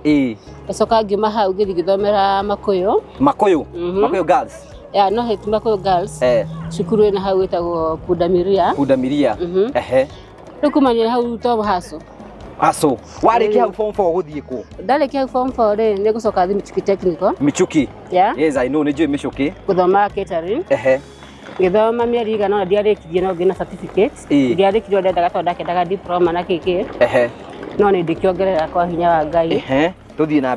ecoka ngiuma hau ngithi githomera Makuyu girls no hit Makuyu girls cukuru ina hau witagwo Pundamilia Rukumanya hau to haso warikia hau form 4 guthie ku ndarikia hau form 4 ri ni gucoka thi Michuki technical yes I know ni njui Michuki guthoma catering githoma mieri igana na ndiarikirie no ngina certificate ndiarikirie ndendaga tondu ndakendaga diploma na kiki no ni ndikiongerera kwa hinya wa Ngai tuthie na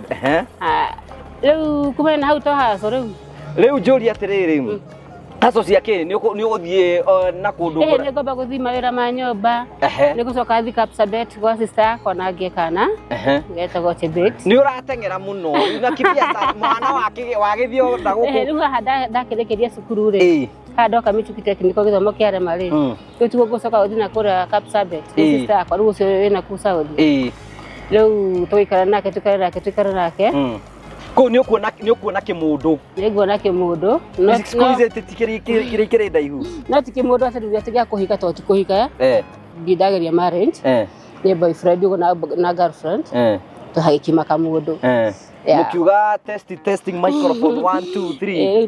riu kumena hau to haso riu njuri atiriri haso ciake ni uguthie na kundu ni ngomba guthii mawira ma nyumba ni gucoka thi Kapsabet gwa sister yako na ngekana getagwo Chebet ni uratengera muno na kibiasa mwana wake wagithio ndaguku riu ndakirekeria cukuru ri ndoka Michuki technical githomo kiare mari tutugo gucoka guthii na kura Kapsabet sister yako riu ucio wina ku Saudi riu tuikara nake ko ni ukuona kimundu nguona kimundu no squeeze tikiri ndaihu no tikimundu atari atiga kuhika to tikuhika ndidageria marriage ni boyfriend ugo na girlfriend tuhagikima kamundu mukiuga testing microphone 1 2 3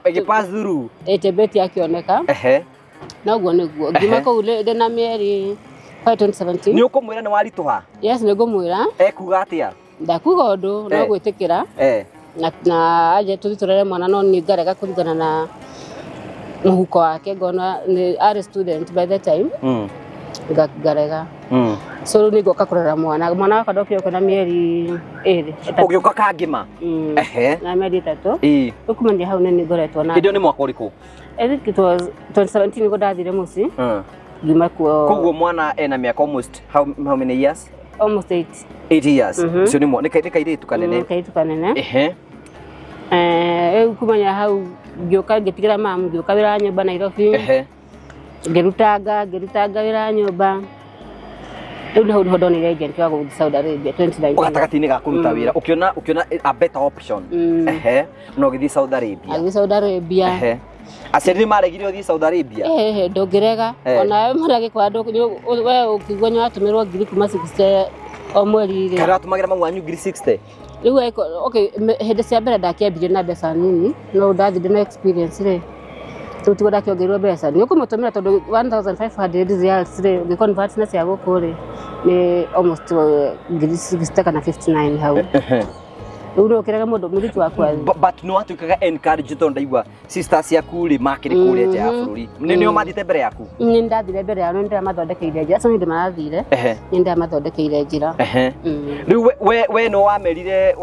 tuge pass through Chebet yakioneka na ugo niguo ngima ko ule na mieri 2017 ni ukumwira ni warituha yes ni ngumwira kuga atia ndakuga undu no gwitikira na aje tuthurere mwana no ni ngarega kuringana na muhuko wake ngona ni are student by the time ngarega so ni goka kurera mwana waka ndokio kana mieri 2 ugiuka Kagima na mieri 3 ukumenya hau ni ngoretwo na ndio ni mwaka uriku it was 2017 ngo ndathire muci ngima kuo mwana ena miaka almost how many years almost 8 years so ni mo ni kairitu kanene kumanya hau ngioka ngitigĩra mamu ngioka wĩra wa nyũmba Nairobi ngĩrutanga wĩra wa nyũmba rĩu nĩho ndonire agent wa gũthiĩ Saudi Arabia 2019 gatagatĩ-inĩ ga kũruta wĩra ũkĩona a better option no gĩthiĩ Saudi Arabia agĩthiĩ Saudi Arabia aciari nĩmaregire ũthiĩ Saudi Arabia ndũngĩrega ona maragĩkora we ũkĩigua nĩwatũmĩrwo ngiri kuma 60 o mweri rĩ kana atũmagĩra mamu wanyu ngiri 60 rĩu hĩndĩ cia mbere ndakĩambirie na mbeca nini no ndathire na experience rĩ rĩu tigo ndakĩongereirwo mbeca nĩ ũkũmũtũmĩra tondũ 1500 reals rĩ ũgĩconvert na cia gũkũ rĩ nĩ almost ngiri 60 kana 59 hau rĩu nĩ ũkĩrega mũndũ mũriki waku but no atuĩkaga encourage tondũ ndaigua sisters ciaku rĩ makĩrĩ kũrĩa nja ya bũrũri nĩo mathiĩte mbere yaku nĩ ndathire mbere yao nĩ ndĩramathondekeire njĩra acio nĩ ndĩmarathire nĩ ndĩramathondekeire njĩra rĩu we no wamerire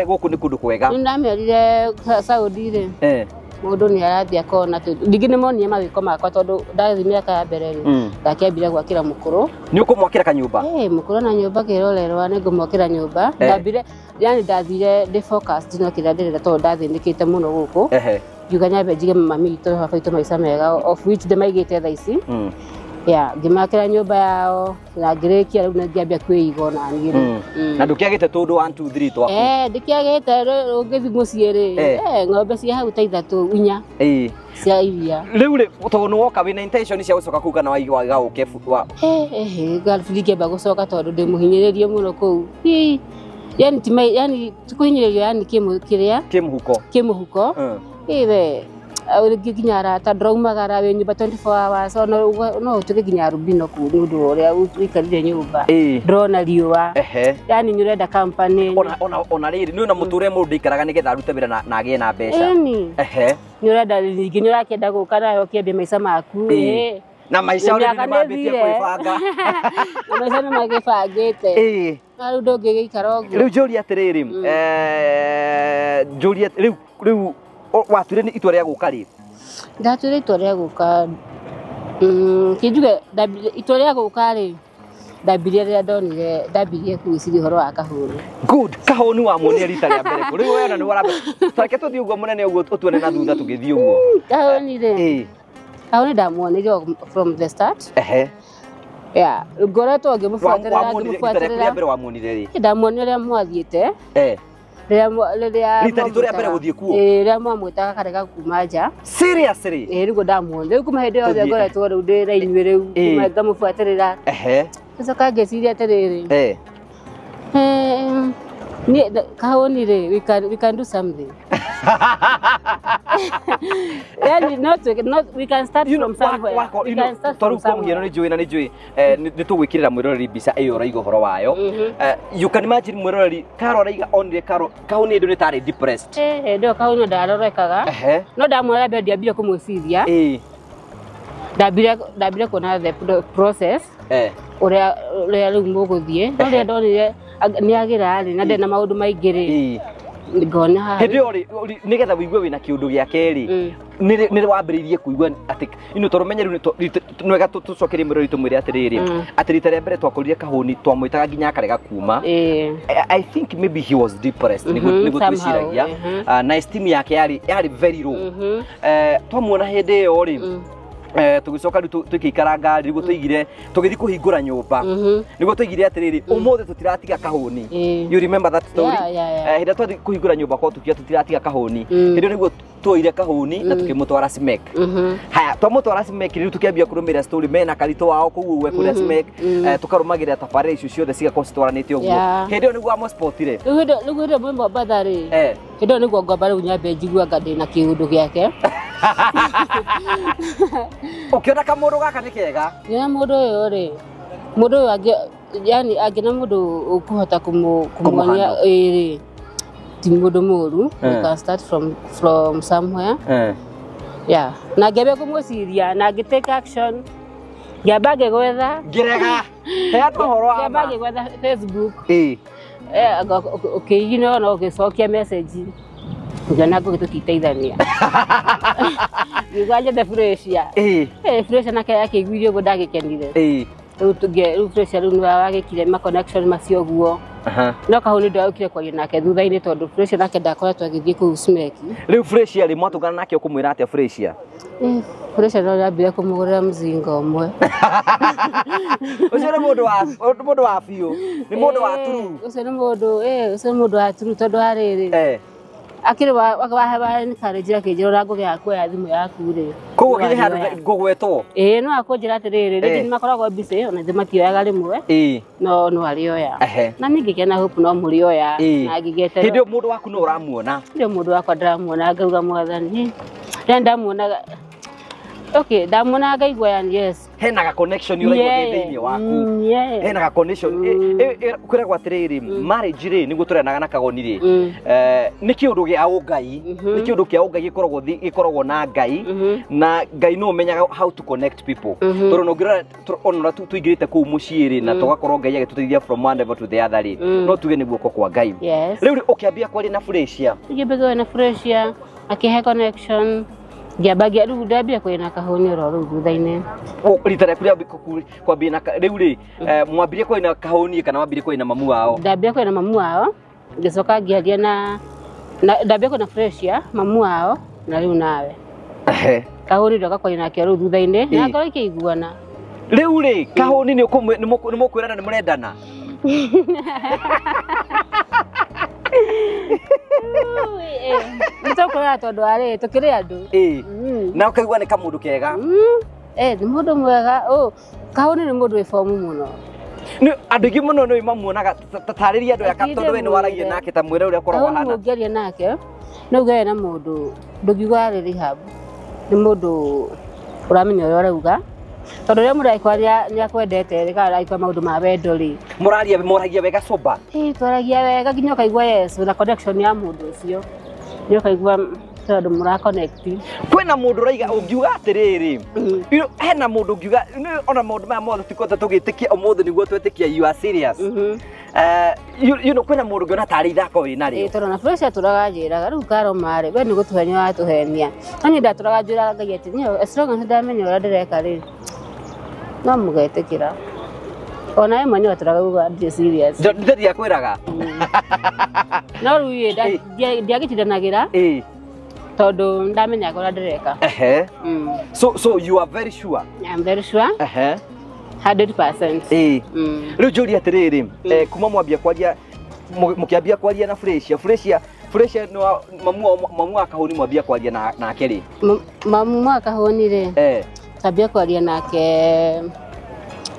gũkũ nĩ kũndũ kwega nĩ ndamerire Saudi rĩ mũndũ nĩ arathiĩ akona ningĩ nĩ monie mawĩko makwa tondũ ndathiĩ mĩaka ya mbere rĩ ndakĩambire gwakĩra mũkũrũ nĩ ũkũmwakĩra kanyũmba mũkũrũ na nyũmba kĩrorerwa nĩ ngũmwakĩra nyũmba ndambire yani ndathire ndĩ focused no kĩrĩa ndĩrenda tondũ ndathĩnĩkĩte mũno gũkũ ngiuga nyambe njige mami witũ baba witũ maica mega of which ndĩmaigĩte thaa ici ngĩmakĩra nyũmba yao na ngĩrĩkia rĩu ngĩambia kwĩiga ona niĩ na ndũkĩagĩte tũndũ 1 2 3 twaku ndĩkĩagĩte ũngĩthiĩ mũciĩ rĩ ng'ombe cia hau ta 3 4 cia iria rĩu rĩ tondũ nĩwoka wĩna intention cia gũcoka kũu kana waiga ũke girlfriend ngĩamba gũcoka tondũ ndĩmũhinyĩrĩrie mũno kũu yani tikũhinyĩrĩrio yani kĩmũhuko we nginya arata ndĩraumagara wĩ nyũmba 24 hours no ũtuĩke nginya rubino kũu nĩ ũndũ ũrĩa ũikarire nyũmba ndĩrona riũa yani nĩ ũrenda company ona rĩrĩ nĩ ona mũtũrĩre mũndũ ndaikaraga nĩgetha arute wĩra na agĩe na mbeca nĩ ũrenda ningĩ nĩ ũrakĩenda gũka nayo ũkĩambia maica maku na maica ũrĩa nĩmambĩtie kwĩbanga na maica nĩ magĩbangĩte na rĩu ndũngĩgĩikara ũguo rĩu njũria atĩrĩrĩ rĩu watuire nĩ itua rĩa gũka rĩ ndatuire itua rĩa gũka kĩnjuge itua rĩa gũka rĩ ndambirie rĩrĩa ndonire ndambirie gwĩciria ũhoro wa kahũni good kahũni wamuonia rita rĩa mbere rĩu we ona nĩ waramba tũreke tũthiĩ ũguo mũnene ũguo ũtuone na thutha tũgĩthiĩ ũguo kahũni rĩ kahũni ndamuonire from the start ngoretwo ngĩmũbuatĩrĩra mbere wamuonire rĩ ndamuonire rĩrĩa mwathiĩte rĩrĩa mwamwĩtaga karega kuma nja seriously rĩu ndamuonire rĩu kuma hĩndĩ yothe ngoretwo rĩu ndĩ raini rĩu ngamũbuatĩrĩra gũcoka ngĩciria atĩrĩrĩ kahũni rĩ we can do something we can start from somewhere tondũ kwa mũhiano nĩ njũĩ na nĩ njũĩ nĩ tũgwĩkĩrĩra mwĩroreri mbica ĩyo ũraiga ũhoro wayo you can imagine mwĩroreri Karo araiga onire kahũni hĩndĩ nĩ tarĩ depressed ndio kahũni ndarorekaga no ndamuona mbere ndiambire kũmwĩciria ndambire kuona the process ũrĩa rĩu mũgũthiĩ no rĩrĩa ndonire nĩ agĩra rĩ na ndĩ na maũndũ maingĩ rĩ ngona haha hĩndĩ ĩyo nĩgetha wĩigue wĩna kĩũndũ gĩake rĩ nĩ wambĩrĩirie kũigua atĩ tondũ menye rĩu nĩ wega tũcokerie mwĩroreri tũmwĩre atĩrĩrĩ atĩ rita rĩa mbere twakũrire kahũni twamwĩtaga nginya akarega kuma I think maybe he was depressed nĩguo twĩciragia na esteem yake yarĩ very low twamuona hĩndĩ ĩyo rĩ tũgĩcoka rĩu tũkĩikara ngari nĩguo tũigire tũgĩthiĩ kũhingũra nyũmba nĩguo tũigire atĩrĩrĩ ũmũthĩ tũtiratiga kahũni you remember that story hĩndĩ twathiĩ kũhingũra nyũmba kwa tũtiratiga kahũni hĩndĩ nĩguo tuoire kahũni na tukĩmũtwara Smek haya twamũtwara Smek rĩu tũkĩambia kũrũmĩrĩra story mena karitũ wao kũu ũguo kũrĩa Smek tũkarũmagĩrĩra tabarĩra icio ciothe cigakorwo citwaranĩte ũguo hĩndĩ ĩyo nĩguo amũspotire rĩu hĩndĩ ĩyo Mombatha rĩ hĩndĩ ĩyo nĩguo ngwamba rĩu nyambe njiguaga ndĩna kĩũndũ gĩake ũkĩona kamũndũ gaka nĩ kega nĩ mũndũ ũyũ rĩ mũndũ ũyũ yani angĩna mũndũ ũkũhota kũmuonia ĩrĩ ti mũndũ mũru we can start from somewhere na ngĩambia kũmwĩciria na ngĩtake action ngĩamba ngĩgwetha ngĩrega heana ũhoro wa ngĩamba ngĩgwetha Facebook ũkĩigina no ũgĩcokia message ngĩona tũtiteithania ngiuga njethe Fresha Fresha nake akĩiguire ũguo ndagĩkenire rĩu Fresha rĩu nĩwe wagĩkire ma connection macio ũguo no kahuni ndaukire kwaria nake thutha-inĩ tondũ Freshia nake ndakoretwo agĩthiĩ kũu smeki. Rĩu Freshia rĩ mwatũngana nake ũkũmwĩra atĩa Freshia? Freshia no ndambire kũmũgũrĩra mũcinga ũmwe. Ũcio nĩ mũndũ wa biũ, nĩ mũndũ wa turu. Ũcio nĩ mũndũ wa turu tondũ harĩrĩ akĩrĩ wahe encourage akĩnjĩra ũrĩa ngũgĩa kuoya thimũ yaku rĩ. Koguo kĩrĩ handũ ngũgwetwo? No akũnjĩra atĩrĩrĩ rĩngĩ nĩmakoragwo busy ona thĩ matioyaga rĩmwe no arĩoya na niĩ ngĩkena hope no mũrĩoya na ngĩgĩeterera. Hĩndĩ ĩyo mũndũ waku no ũramuona? Hĩndĩ ĩyo mũndũ wakwa ndĩramuona ngauga mwathani rĩrĩa ndamuonaga ndamuona ngaigua yani yes hena ga connection uraigua thĩinĩ waku hena ga connection kwĩragwo atĩrĩrĩ marriage rĩ nĩguo tũrenaga na kagoni rĩ nĩ kĩũndũ gĩa ũngai nĩ kĩũndũ kĩa ũngai gĩkoragwo na ngai na ngai no ũmenyaga how to connect people tondũ no ngĩrora ona tũingĩrĩte kũu mũciĩ rĩ na tũgakorwo ngai agĩtũteithia from one level to the other rĩ no tuge nĩ guoko kwa ngai rĩu ũkĩambia kwaria na Freshia ngĩambia na Freshia akĩhe connection Giabagia rĩu ndambia kwĩna kahũni oro rĩu thutha-inĩ. Rita rĩaku kwambia na rĩu rĩ mwambirie kwĩna kahũni kana mwambirie kwĩna mamu wao? Ndambia kwĩna mamu wao ngĩcoka ngĩaria na ndambia kwĩna Freshia mamu wao na rĩu nawe. Kahũni ndoka kwĩna nake rĩu thutha-inĩ na ngoro ikĩiguana. Rĩu rĩ kahũni nĩ mũkwĩrana nĩ mũrendana? Nĩtũkũrora tondũ arĩ tũkĩrĩ andũ na ũkaigua nĩ kamũndũ kega nĩ mũndũ mwega kahũni nĩ mũndũ wĩ bomu mũno andũ aingĩ mũno nĩ mamuonaga tarĩria andũ aka tondũ we nĩ waragia nake ta mwĩre ũrĩa ũkoragwo hana ũngĩaria nake no uge na mũndũ ndũngiuga arĩ rehab nĩ mũndũ ũramenya ũrĩa ũrauga tondũ rĩrĩa mũndũ aikwaria nĩ akwendete rĩkaga aikwa maũndũ ma wendo rĩ mũragia wega soba twaragia wega nginya ũkaigua yes na connection ya mũndũ ũcio nĩ ũkaigua tondũ mũra connect kwĩna mũndũ ũraiga ũngiuga atĩrĩrĩ hena mũndũ ũngiuga ona maũndũ maya mothe tũkota tũgĩtĩkia ũmũthĩ nĩguo twĩtĩkia you are serious you know kwĩna mũndũ ũngĩona tarĩ ithako wĩna rĩo tondũ na Freshia tũraga njĩraga rĩu Karoma rĩ we nĩ gũtũhenia watũhenia no niĩ ndatũraga njĩraga ngai atĩ niĩ as long as ndamenya ũrĩa ndĩreka rĩ no mũgetĩkĩra ona ĩmwe nĩ watũraga uga ndĩ serious ndĩrĩa kwĩraga no rĩu ndiagĩtindanagĩra tondũ ndamenyaga ũrĩa ndĩreka so you are very sure? I'm very sure 100%. Rĩu njũria atĩrĩrĩ kuma mwambia kwaria mũkĩambia kwaria na Freshia nĩ mamu wa kahũni mwambia kwaria nake rĩ mamu wa kahũni rĩ twambia kwaria nake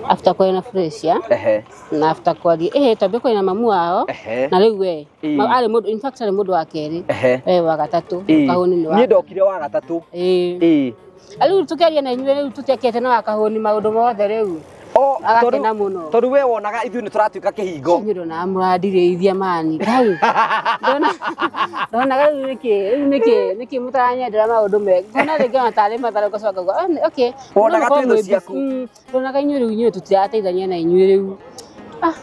after kwaria na Freshia na after kwaria twambia kwaria na mamu wao na rĩu we arĩ mũndũ in fact arĩ mũndũ wa kerĩ wa gatatũ kahũni nĩ wa niĩ ndokire wa gatatũ rĩu tũkĩaria na inyuĩ rĩu tũtekete na wa kahũni maũndũ mothe rĩu agakena mũno tondũ we wonaga ithuĩ nĩ tũratuĩka kĩhingo ndona mũrandirĩithia mani ngai ndonaga rĩu nĩkĩ mũtaranyendera maũndũ mega ngona rĩngĩ ona tarĩ matharũ ngacoka ngauga okay wonaga twĩthũ ciaku ndonaga inyuĩ rĩu inyuĩ tũtirateithania na inyuĩ rĩu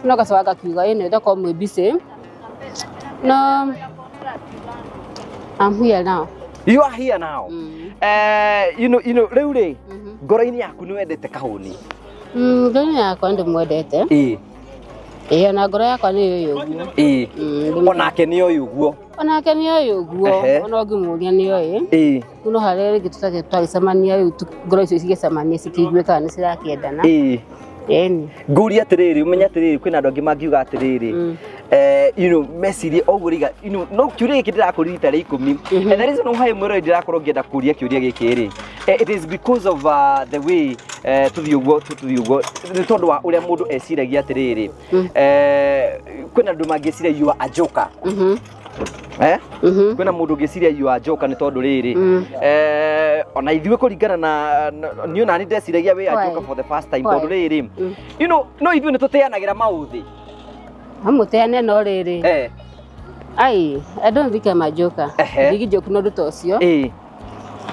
no gacoka ngakiuga ĩno ĩtakorwo mwĩ busy no I'm here now. You are here now. You know rĩu rĩ ngoro-inĩ yaku nĩ wendete kahũni? Ngoro yakwa ndĩmwendete ona ngoro yakwa nĩ yoĩ ũguo onake nĩ oĩ ũguo ona ũngĩmũria nĩ oĩ no harĩa rĩngĩ tũtarĩ twagĩcemania rĩu ngoro icio cigĩcemania cikĩiguĩkaga nĩ cirakĩendana ngũria atĩrĩrĩ ũmenya atĩrĩrĩ kwĩna andũ angĩ mangiuga atĩrĩrĩ mecirie ũguo riga no kiũria gĩkĩ ndĩrakũria rita rĩa 10 and the reason why mwĩrĩ ndĩrakorwo ngĩenda kũria kiũria gĩkĩ rĩ it is because of the way tuthiĩ ũguo nĩ tondũ wa ũrĩa mũndũ eciragia atĩrĩrĩ kwĩna andũ mangĩciria you are a joker kwĩna mũndũ ũngĩciria you are a joker nĩ tondũ rĩrĩ ona ithuĩ kũringana na niĩ ona nĩ ndeciragia we a joker for the first time tondũ rĩrĩ no ithuĩ nĩ tũteanagĩra maũthĩ amuteane no rĩrĩ I don't think I'm a joker ndigi joke no nduto ũcio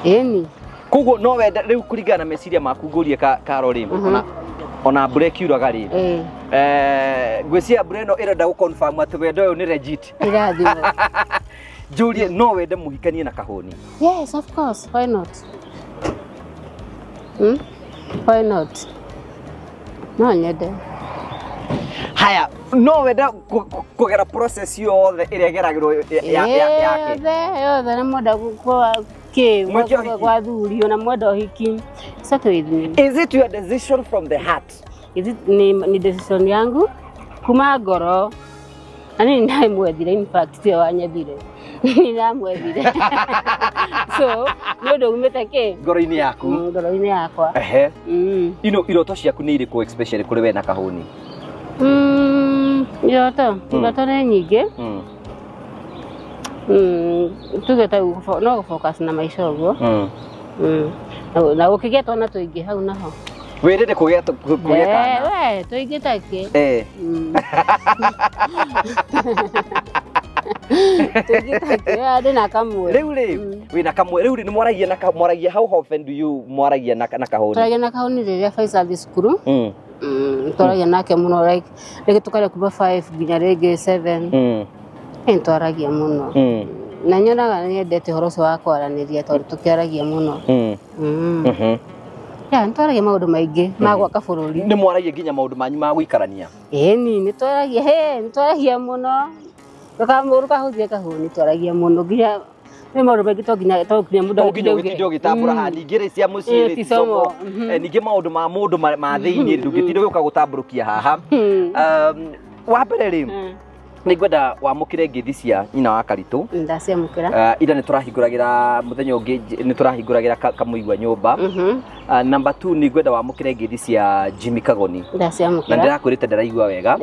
ĩni koguo no wenda rĩu kũringana na meciria maku ngũrie Karo rĩ ona break yuraga rĩ ngwĩciria mbura ĩno ĩrenda gũconfirm atĩ wendo ũyũ nĩ legit irathimo njũrie no wende mũhikanie na kahũni? Yes, of course, why not? Why not? No nyende haya no wenda kugera process yothe ire geragiro yake yothe na moda kwa kwa thuri ona moda hiki sato idini. Is it your decision from the heart? Is it ni decision yangu kuma ngoro ani ndai mwethire, in fact tio wanyathire na mwethire so no ndo umeta ke ngoro-ini yaku ngoro-ini yakwa iroto ciaku ni iriku especially kuri we na Kahũni? Iroto ni nyingi tugeta no focus na maisha uguo na ukigia twana tuingi hau naho wirinde kugia kana we tuingi take riu ni mwaragia how often do you mwaragia na Kahũni? Twaragia na Kahũni riria Faisal School twaragia nake muno like tukare kuba 5 nginya rege 7 twaragia muno na nyonaga niendete horo wa kwaraniria tondu tukiaragia muno ntwaragia maundu maingi ma gwaka bururi. Ni mwaragia nginya maundu manyu ma guikarania? Ni twaragia muno rukahuthia Kahũni twaragia muno nginya ni maundu maingi to nginya mundu nginya gitambura ha ningire cia mucii tisomo ningi maundu ma mundu ma thiini ndungitire guka gutamburukia haha wa mbere ri ni ngwenda wamukire ngithi cia nyina wa Karitũ. Ndaciamukira ira ni turahinguragira muthenya ungi ni turahinguragira kamuigwa nyumba. Number 2 ni ngwenda wamukire ngithi cia Jimmy Kagoni. Ndaciamukira na ndirakwirite ndaraigua wega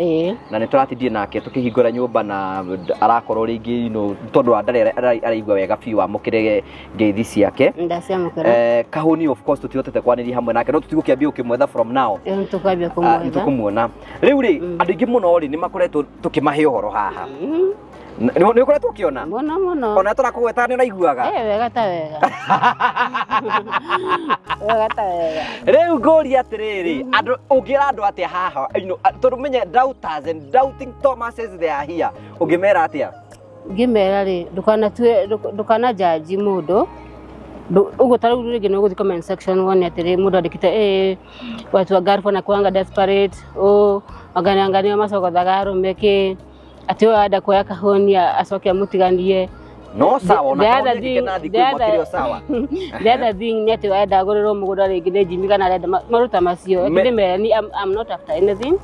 na ni turatithie nake tukihingura nyumba na arakorwo ringi tondu wa ndare araigua wega biu wamukire ngithi ciake. Ndaciamukira Kahũni of course tutihotete kwaniria hamwe nake no tutigukiambia ukimwetha from now tukambia kumwetha tukumuona riu ri andu ingi muno ri ni makoretwo tukimahe uhoro haha ni ukoretwo ukiona muno ona turakugweta ni unaiguaga wega ta wega wega ta wega riu ngoria atiriri andu ungira andu atia haha tondu menye doubters and doubting Thomases they are here ungimera atia? Ngimera ri ndukana judge mundu ugo taru ringi no guthi comment section wone atiri mundu andikite watu wa Garfo na kuanga desperate angania masoko thagaro meke ati wada kuya Kahũni acoke mutiganie no sawa ona tondu kinathi kwi mwakirio sawa. The other thing ni ati wada gorero mugunda ringi ni Jimmy kana renda maruta macio ndimera ni I'm not after anything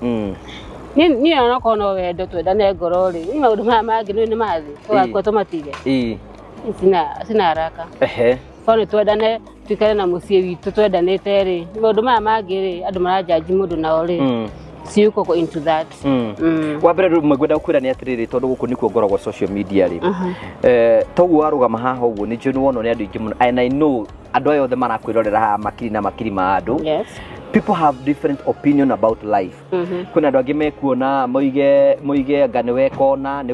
ni ona kono wendo twendane ngoro ri ni maundu mangi ni mathi twakwa tumatige sina haraka kono twendane twikare na mucie witu twendanite ri maundu mangi ri andu marajaji mundu nao ri siuko go into that wa mbere mwegwenda ukwira ni atiriri tondu guku nikuo ngoragwo social media ri togu warugama haha uguo ni njoni wono ni andu ingi muno and I know andu ayo the marakwirorera haha makiri ma andu. Yes. People have different opinion about life. Kuna andu angi mekuona moige anga ni wekona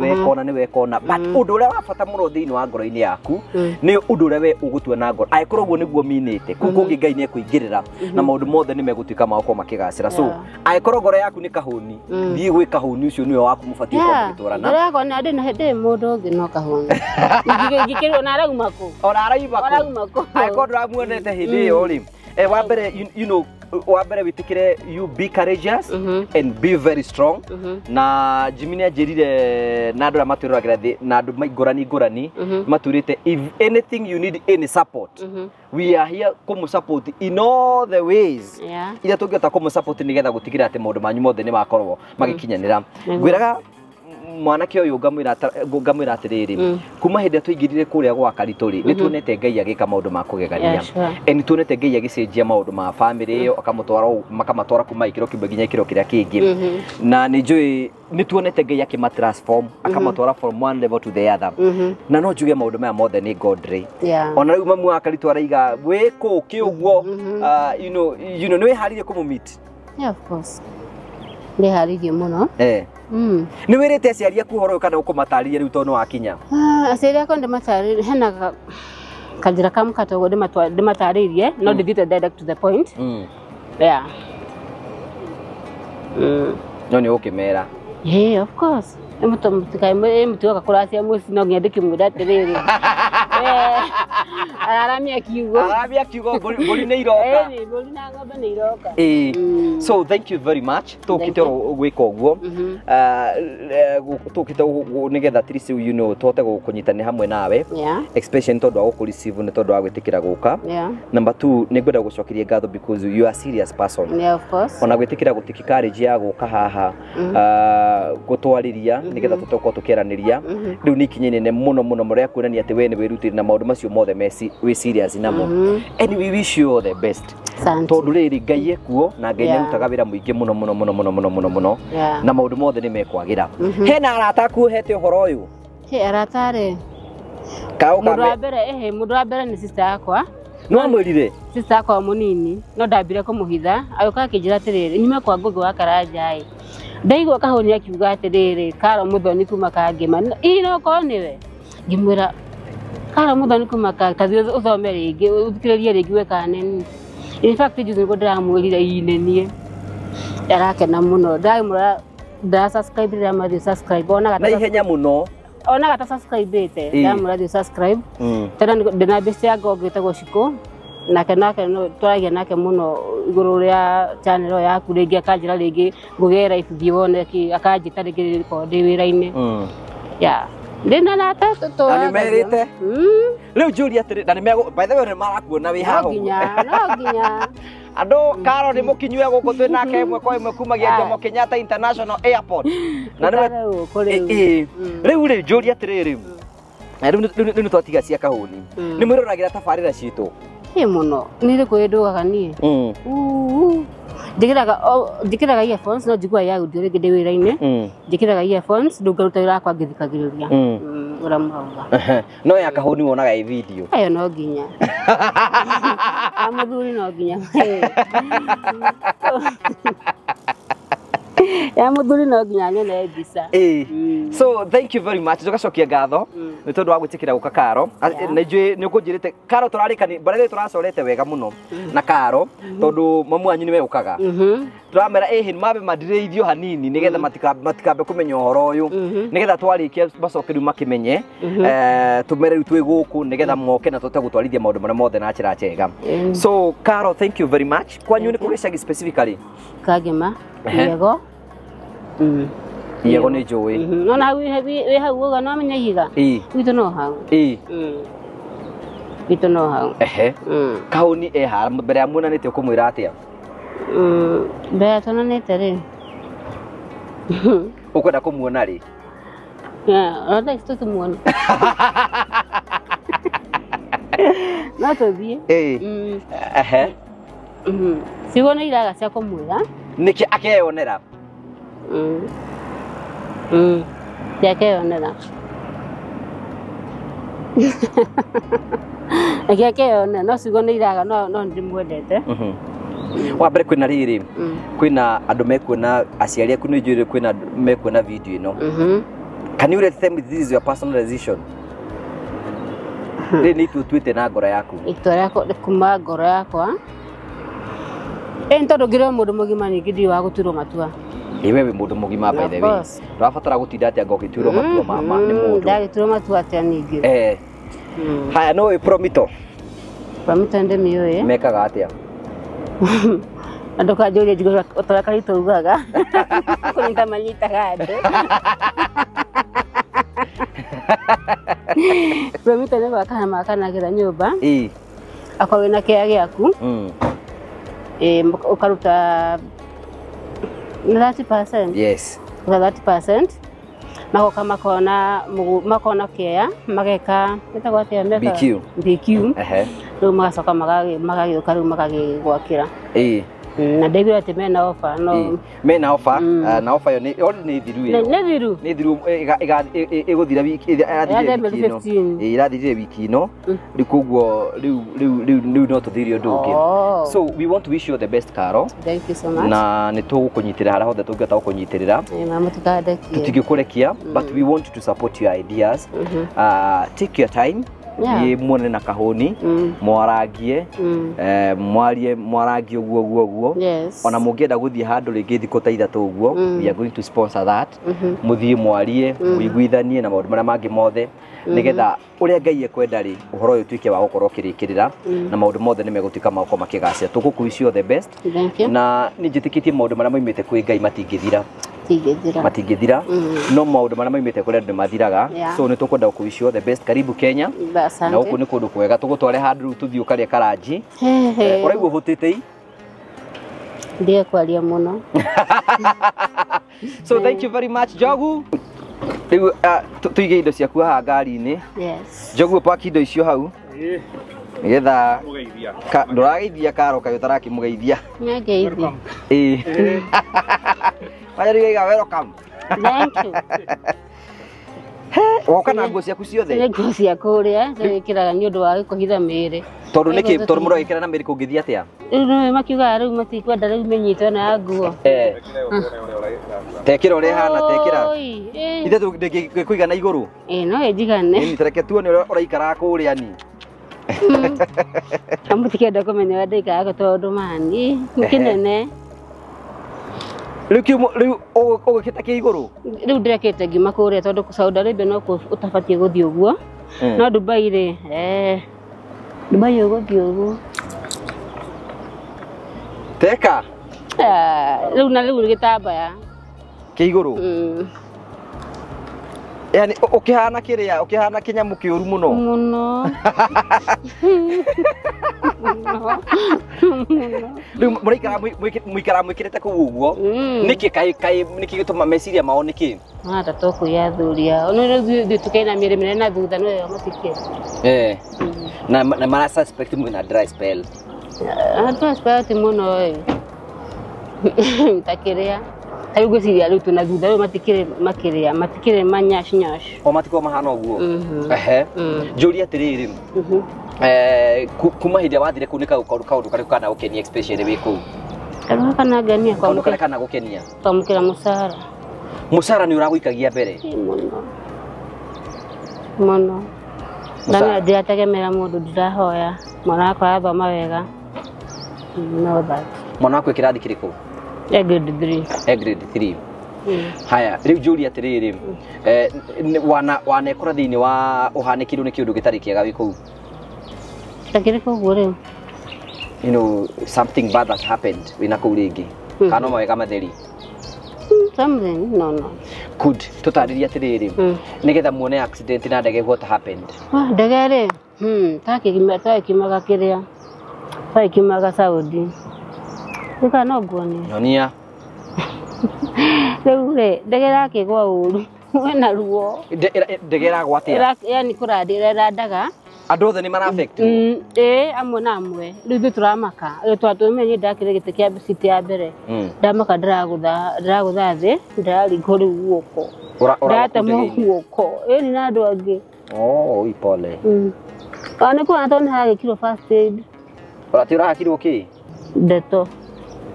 but undu uria wa bata muno thiini wa ngoro-ini yaku ni undu uria we ugutua na ngoro aikorwo guo niguo minite kuko ngai ni ekuingirira na maundu mothe ni megutuika mako makigacira so aikorwo ngoro yaku ni Kahũni thii gwi Kahũni ucio niwe waku mubatie kwa gitwarana ndirago na ndi na hende mundu ngi no Kahũni ngikirwo na arauma ku ona arauma ku aikorwo ndiramuonete hindi iyo ri wa mbere you know wa mbere witikire you be courageous and be very strong na Jimmy ni ajirire na andu maturiragira thi na andu ngurani maturite if anything you need any support we are here kumu support in all the ways ila tungeta kumu support nigetha gutigira ati maundu manyu mothe ni makorwo magikinyanira ngwiraga mwanake uyu ngamwira atiriri kuma hindi tuingirire kuria gwa Karitũ ri ni tuonete Ngai agika maundu ma kugegania ni tuonete Ngai agicenjia maundu ma family iyo akamatwara kuma ikiro kimbe ginya ikiro kiria kingi na ni njui ni tuonete Ngai akimatransform akamatwara from one level to the other na no njuge maundu maya mothe ni God ri ona riu mamu wa Karitũ araiga wiko kiuguo you know ni haririe kumumit. Yeah, of course ni haririe muno ni wirite aciari aku horo kana ukumatariria riu tono wakinya? Aciari akwa ndimatariria hena kanjira kam katogo ndimataririe no ndithite direct to the point no ni ukimera of course mutu wakakuracia muci no nginya ndikimwira atiriri Araramia kiugo. Arabia kiugo mburi nĩ iroka. Mburi na ng'ombe nĩ iroka. So thank you very much. Tũkĩte gwĩka ũguo. Tũkĩte nĩgetha Trisi you know tũhote gũkũnyitania hamwe nawe. Especially tondũ wa gũkũreceive nĩ tondũ wa gwĩtĩkĩra gũka. Number 2 nĩ ngwenda gũcokeria ngatho because you are a serious person. Yeah, of course. Ona gwĩtĩkĩra gũtiki courage ya gũka haha gũtwarĩria nĩgetha tũtokorwo tũkĩaranĩria. Rĩu nĩ ikinya inene mũno mũrĩa kuonania atĩ we nĩ wĩrutĩire na maũndũ macio mothe wĩ serious namo. And we wish you all the best. Tondũ rĩrĩ Ngai ekuo na Ngai nĩarutaga wĩra mũingĩ mũno na maũndũ mothe nĩ mekwagĩra. Hena arata akuhete ũhoro ũyũ. Arata rĩ. Mũndũ wa mbere nĩ sister yakwa. No mwĩrire sister yakwa mũnini no ndambire kũmũhitha agĩũka akĩnjĩra atĩrĩrĩ nyuma kwa Ngũgĩ wa Karanja ndaigua kahũni akiuga atĩrĩrĩ Karo Mũthoni kuma Kangema no korwo nĩwe ngĩmwĩra Karo Mũthoni kuma Tathiĩ ũthome rĩngĩ ũthikĩrĩrie rĩngĩ weka neni. In fact juzi nĩguo ndĩramwĩrire inenie arakena mũno nda subscribe rĩrĩa mathiĩ subscribe onaga na ihenya mũno onaga ta subscribe ĩte ndamũrathiĩ subscribe tena ndĩna best ya ngogĩte gũcikũ nake no twaragia nake mũno igũrũ rĩa channel yaku rĩngĩ akanjĩra rĩngĩ ngũgera ibithio wone akanjĩta rĩngĩ ndĩ wĩra-inĩ ndĩna nata na nĩmerĩte rĩu njũria atĩrĩ na by the way nĩ marakuona wĩ haha no nginya andũ Karo nĩ mũkinyue gũkũ twĩ nake ĩmwe kwa ĩmwe kumagia Jomo Kenyatta International Airport na rĩu njũria atĩrĩrĩ rĩu nĩ twatiga cia kahũni nĩ mwĩroragĩra tabarĩra citũ mũno nĩ rĩkũ ndũgaga niĩ njĩkĩraga earphones no njiguaga ya audio rĩngĩ ndĩ wĩra-inĩ njĩkĩraga earphones rĩu ngaruta wĩra wakwa ngĩthikagĩrĩria ũrĩa mũrauga no ya kahũni wonaga ĩ video ayo no nginya mũthuri no nginya ya mũthuri no nginya nyone mbica so thank you very much tugacokia ngatho nĩ tondũ wa gwĩtĩkĩra gũka Karo na njũĩ nĩ ũkũnjĩrĩte Karo tũrarĩkania barĩrĩ tũracorete wega mũno na Karo tondũ mamu wanyu nĩwe ũkaga turamera nĩ mabe madirĩithio hanini nĩgetha matikambe kũmenya ũhoro ũyũ nĩgetha twarĩkia macoke rĩu makĩmenye tũmere rĩu twĩ gũkũ nĩgetha moke na tũte gũtwarithia maũndũ marĩa mothe na njĩra njega so Karo thank you very much kwanyu nĩ kũgĩcagi specifically Kangema Yego Yego nĩ njũĩ no na wĩ hau ũga no amenya ihiga witũ no hau witũ no hau kahũni eha mbere ya muonanĩte ũkũmwĩra atĩa mbere ya tuonanĩte rĩ ũkwenda kũmuona rĩ no thaa tũmuone no tũthiĩ ciugo nĩ iraga cia kũmwĩra nĩkĩ akeyonera akeyonera akeyonera no ciugo nĩ iraga no ndĩmwendete wa mbere kwĩna rĩrĩ kwĩna andũ mekuona aciari aku nĩ njũĩ kwĩna mekuona video ĩno can you let them this is your personal decision rĩ nĩ tuĩte na ngoro yaku itua rĩakwa kuma ngoro yakwa nĩ tondũ ngĩrĩ mũndũ mũgima ningĩ ndirĩ wa gũtuĩrwo matua wewe mũndũ mũgima by the way tũrabatara gũtinda atĩa ngogĩtuĩrwo matua mama nĩ mũndũ ndagĩtuĩrwo matua atĩa ningĩ haya no Promito ndĩmĩũĩ mekaga atĩa andũ kanjũria njiguaga ũtora karitũ ugaga kũnyita manyitaga andũ Promito nĩ gwakana makanagĩra nyũmba akorwo wĩna kĩaya gĩaku ũkaruta 30%. Yes. 30%. Magoka makona kĩaya mageka metagwo atĩa meka BQ. Rĩu magacoka magagĩũka rĩu magagĩgwakĩra. Na ndĩgwĩra atĩ mena offer no mena offer na offer yo nĩ thiru ĩyo nĩ thiru ĩgũthira wiki irathirire wiki ino rĩu koguo rĩu no tũthirie ũndũ ũngĩ so we want to wish you the best Karo thank you so much na nĩ tũgũkũnyitĩrĩra harĩa hothe tũngĩhota gũkũnyitĩrĩra tũtingĩkũrekia but we want you to support your ideas take your time ye muone na kahoni mwarangie mwarangie guo ona mungienda guthie handu ringi thiko ta ithatu guo we are going to sponsor that muthie mwarie muiguithanie na maundu maria mangi mothe nigetha uria Ngai ekwenda ri uhoro uyu tuike wa gukorwo kirikirira na maundu mothe ni megutuika mako makigacia tugukuicio the best na ni njitikitie maundu maria moimite kwi Ngai matingithira no maundu maria moimite kuri andu mathiraga so ni tukwenda gukuicio the best karibu Kenya na huku ni kundu kwega tugutware handu tuthio karia karaji uraigua hutite ndia kwaria muno so thank you very much Jogu riu tuige indo ciaku haha ngari-ini Jogu paki indo icio hau nigetha ndurageithia Karo kayo tarakimugeithia ngeithia Wajariga welcome thank you woka na nguo ciaku ciothe nguo ciaku ria wikiraga ni undu wa kuhitha miri tondu niki tondu muro ikira na miri kungithia atia riu makiuga riu matikwenda riu menyitwo na nguo tekira uri hana tekira ithe tu ndikuiga na iguru no ejigane ni tereke tuone uraikara kuria ni amutikenda kumenya wandikaga tondu mani kinene riu ugikita ki iguru riu ndirekete ngima kuria tondu Saudi Arabia no utabatie guthii uguo no Dubai ri Dubai uguthii uguo teka riu na riu gitambaya ki iguru yani ukihana kiria ukihana kinyamu kiuru muno riu muikara mwikirete ku uguo niki kai niki gituma meciria mao niki ata toku ya thuria ono riu tukaina mire mire na thutha no matikire na mara suspect mu na dry spell dry spell ti muno takiria tayo gwiciria riu tuna thutha riu matikire manyash o matiko mahana uguo njuri atiriri kuma hindia wathire kunika kaundu kari kana gukenia especially wiku kana gania kwa mukara kana gukenia kwamukira musara ni uraguikagia mbere muno ndana ndirategemera mundu ndirahoya mwana wakwa athoma wega no that mwana wakwa kirathi kiriku grade 3 haya riu njuri atiriri wanekora thiini wa uhanikirwo ni kiundu gitari kiega wiku takiriko gore you know something bad has happened wina ku ringi kana mawega matheri something no good tutariria atiriri nigetha muone accident na ndege what happened ndege ri takimaga kiria takimaga Saudi nika no guoni nyonia riu ndege yake gwa uru wena ruo ndege yagwa atia yani kurandira ndaga andu othe ni mara affect amwe na amwe riu turamaka twatumenye ndakire gite kia city ya mbere ndamaka ndiragutha thi ndiraringo riu guoko ndate guoko ni na andu angi ipole ana kwa atone hagikirwo first aid uratira hakirwo ki deto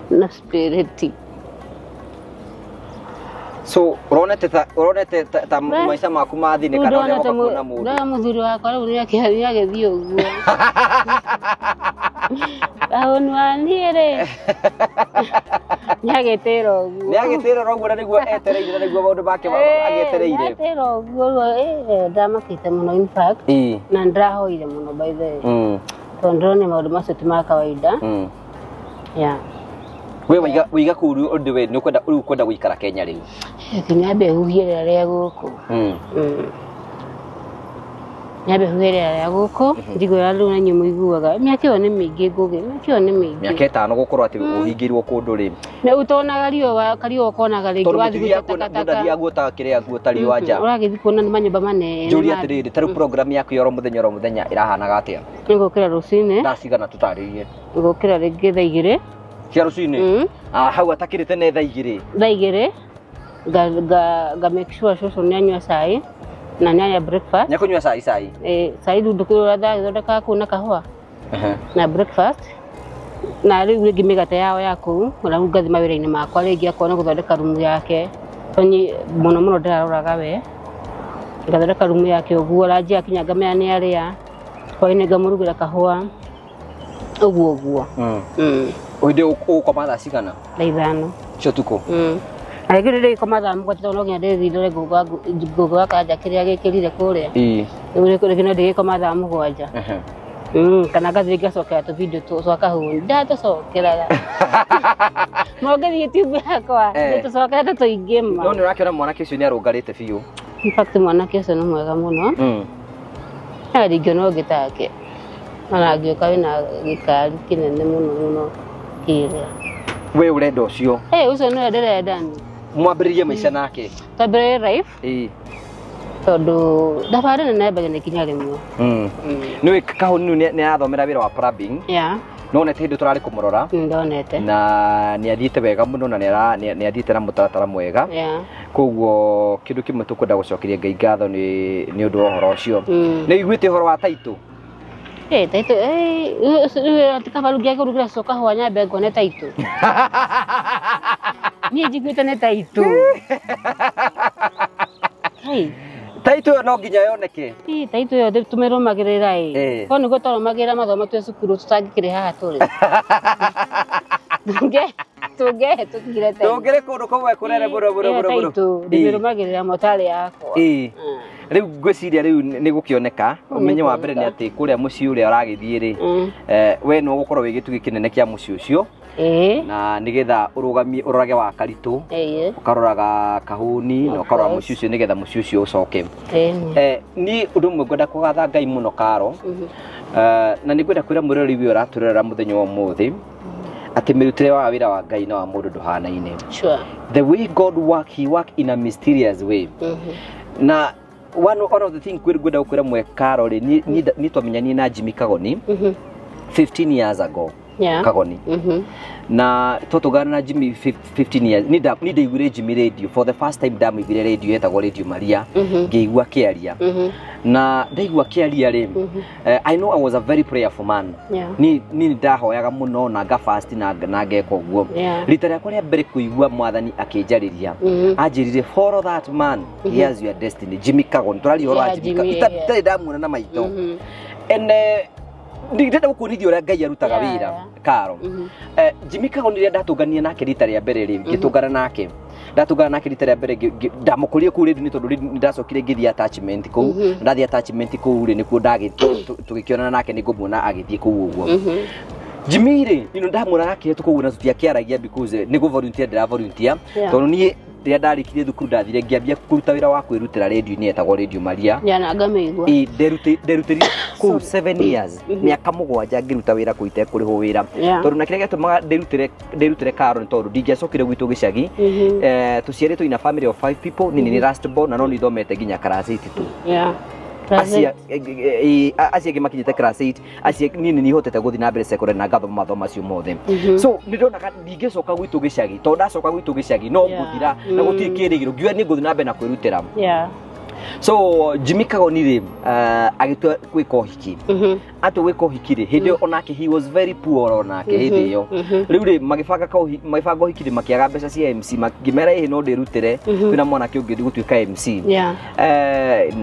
na spirit so uronete ta maisha maku mathini kana uria wakuna mundu na muthuri wakwa riu ni akiharia githio uguo aunwanire nyagitero uguo na niguo etereire na niguo maundu make agietereire etero uguo ndamakite muno in fact na ndirahoire muno by the way tondu ni maundu macio ti ma kawaida wiga kuru undu we ni kwenda guikara Kenya riu nyambe huhire ria guku nyambe huhire ria guku ndigura riu na nyu muiguaga miaka yo ni mingi ngugi miaka 5 gukorwo ati uhingirwo kundu ri na utonaga kario konaga ringi wathi gutakata guota kiria guota riwa nja uragithi kuona ni manyumba manene njuri atiriri taru program yaku yoro muthenya irahanaga atia ngukira rucine ndacigana tutaririe ngukira ringi thaa 2 cia rucine hau atakirite ne thaa 2 ga make sure shosho ni anywa cai na nyanya breakfast nyakunywa cai cai ndukura thondeka kuna kahua na breakfast na riu ringi migate yao yaku na ngathi mawira-ini makwa ringi akona guthondeka rumu yake tonyi muno ndiraruraga we ngathondeka rumu yake uguo ranji akinya ngamea ni aria Kwa ine gamurugira kahua uguo Oide ukoma thaa cigana? thaa 5 cia ũtukũ. Agĩrĩ rĩ koma thaa mũgwanja tondũ no nginya ndĩthire ngũgũ akanja kĩrĩa gĩkĩrire kũrĩa. Rĩu rĩkĩno ndĩgĩkoma thaa mũgwanja. Kana ngathire ngacokera tũvideo twa kahũni ndatũcokeraga. Mongĩthiĩ YouTube yakwa ndĩtũcokera tũingĩ ma. No nĩ ũrakĩona mwanake ũcio nĩ arũngarĩte biũ. In fact mwanake ũcio nĩ mwega mũno. Ndingĩona ũngĩ take. Ona angĩũka wĩna gĩkari kĩnene mũno kĩrĩa. We ũrenda ũcio? Ũcio nĩwe ndĩrenda ni. Mwambĩrĩrie maica nake? Twambĩrĩrie life. Tondũ thabarĩ nene mbere nĩ kinya rĩmwe. Nĩwe kahũni nĩ arathomera wĩra wa plumbing. Nonete hĩndĩ tũrarĩ kũmũrora. Ndonete. Na nĩ athiĩte wega mũno na nĩ athiĩte na mũtaratara mwega. Koguo kĩndũ kĩmwe tũkwenda gũcokeria Ngai ngatho nĩ ũndũ wa ũhoro ũcio. Nĩ wĩiguĩte ũhoro wa Taitũ? Taitũ kabaru ngĩkũrugĩra coka hwa nyambe ngone Taitũ. Niĩ njiguĩte nĩ Taitũ. Taitũ ĩyo no nginya yoneke. Taitũ ĩyo tũmĩrũmagĩrĩra ko nĩguo twarũmagĩrĩra mathomo twĩ cukuru tũtangĩkĩrĩ haha tũrĩ. Tũngĩhe tũkire Taitũ. Tũngĩrĩ kũndũ kũmwe kũnene mũno. Taitũ ndĩmĩrũmagĩrĩra motarĩ yakwa. Rĩu ngwĩciria rĩu nĩ gũkĩoneka ũmenyo wa mbere nĩ atĩ kũrĩa mũciĩ ũrĩa ũragĩthiĩ rĩ we no gũkorwo wĩ gĩtugĩ kĩnene kĩa mũciĩ ũcio na nĩgetha ũrũgamie ũrorage wa Karitũ ũkaroraga kahũni na ũkarora mũciĩ ũcio nĩgetha mũciĩ ũcio ũcoke. Niĩ ũndũ ũmwe ngwenda kũgatha Ngai mũno Karo na nĩ ngwenda kwĩra mũrori ũyũ ũratũrera mũthenya wa ũmũthĩ atĩ mĩrutĩre wa wĩra wa Ngai na wa mũndũ ndũhanaine. The way God work, he work in a mysterious way. Na one of the things kwenda gũkwĩra mwe Karo rĩ nĩ twamenyanie na Jimmy Kagoni 15 years ago. Kagoni. Na tũtũgana na Jimmy 15 years nĩ ndaiguire Jimmy radio for the first time ndamuiguire radio yetagwo Radio Maria ngĩigua kĩaria na ndaigua kĩaria rĩ I know I was a very prayerful man. Ni ndahoyaga mũno na ngafast na ngeka ũguo. Rita rĩakwa rĩa mbere kũigua mwathani akĩnjarĩria anjĩrire follow that man, he has your destiny. Jimmy Kagoni tũrari ũhoro wa Jimmy itarĩ ndamuona na maitho and ndirenda gũkuonithia ũrĩa Ngai arutaga wĩra Karo. Jimmy Kagoni rĩrĩa ndatũngania nake rita rĩa mbere rĩ ngĩtũngana nake rita rĩa mbere ndamũkũrire kũu rĩndĩ tondũ nĩ ndacokire ngĩthiĩ attachment kũu ndathiĩ attachment kũu rĩ nĩkuo tũgĩkĩonana nake nĩ ngũmuona agĩthiĩ kũu ũguo. Jimmy rĩ nĩ ndamuona akĩhetũka kũu na tũtiakĩaragia because nĩ volunteer volunteer tondũ niĩ rĩrĩa ndarĩkirie thukuru ndathire ngĩambia kũruta wĩra wa kwĩrutĩra radio-inĩ yetagwo Radio Maria. Ngamĩigua. Nderutĩrire kũu 7 years mĩaka 7 ngĩruta wĩra kũu itekũrĩhwo wĩra tondũ na kĩrĩa gĩatũmaga nderutĩre Karo nĩ tondũ ndingĩacokire gwitũ gĩcagi tũciarĩtwo ina family of 5 people nĩ last born na no nĩ thomete nginya class 8 tu. Acia angĩ makinyĩte class 8 acia nĩ hotete gũthiĩ na mbere secondary na ngathoma mathomo macio mothe. So nĩ ndonaga ndingĩcoka gwitũ gĩcagi tondũ ndacoka gwitũ gĩcagi no ngũthira na gũtirĩ kĩrĩgĩrĩro ngiuga nĩ ngũthiĩ na mbere na kwĩrutĩra. So Jimmy Kagoni rĩ agĩtua gwĩka ũhiki atũ gwĩka ũhiki rĩ hĩndĩ onake he was very poor onake hĩndĩ ĩyo rĩu rĩ magĩbanga ũhiki rĩ makĩaga mbeca cia MC makĩmera ĩhĩ no ndĩrutĩre kwĩna mwanake ũngĩ gũtuĩka MC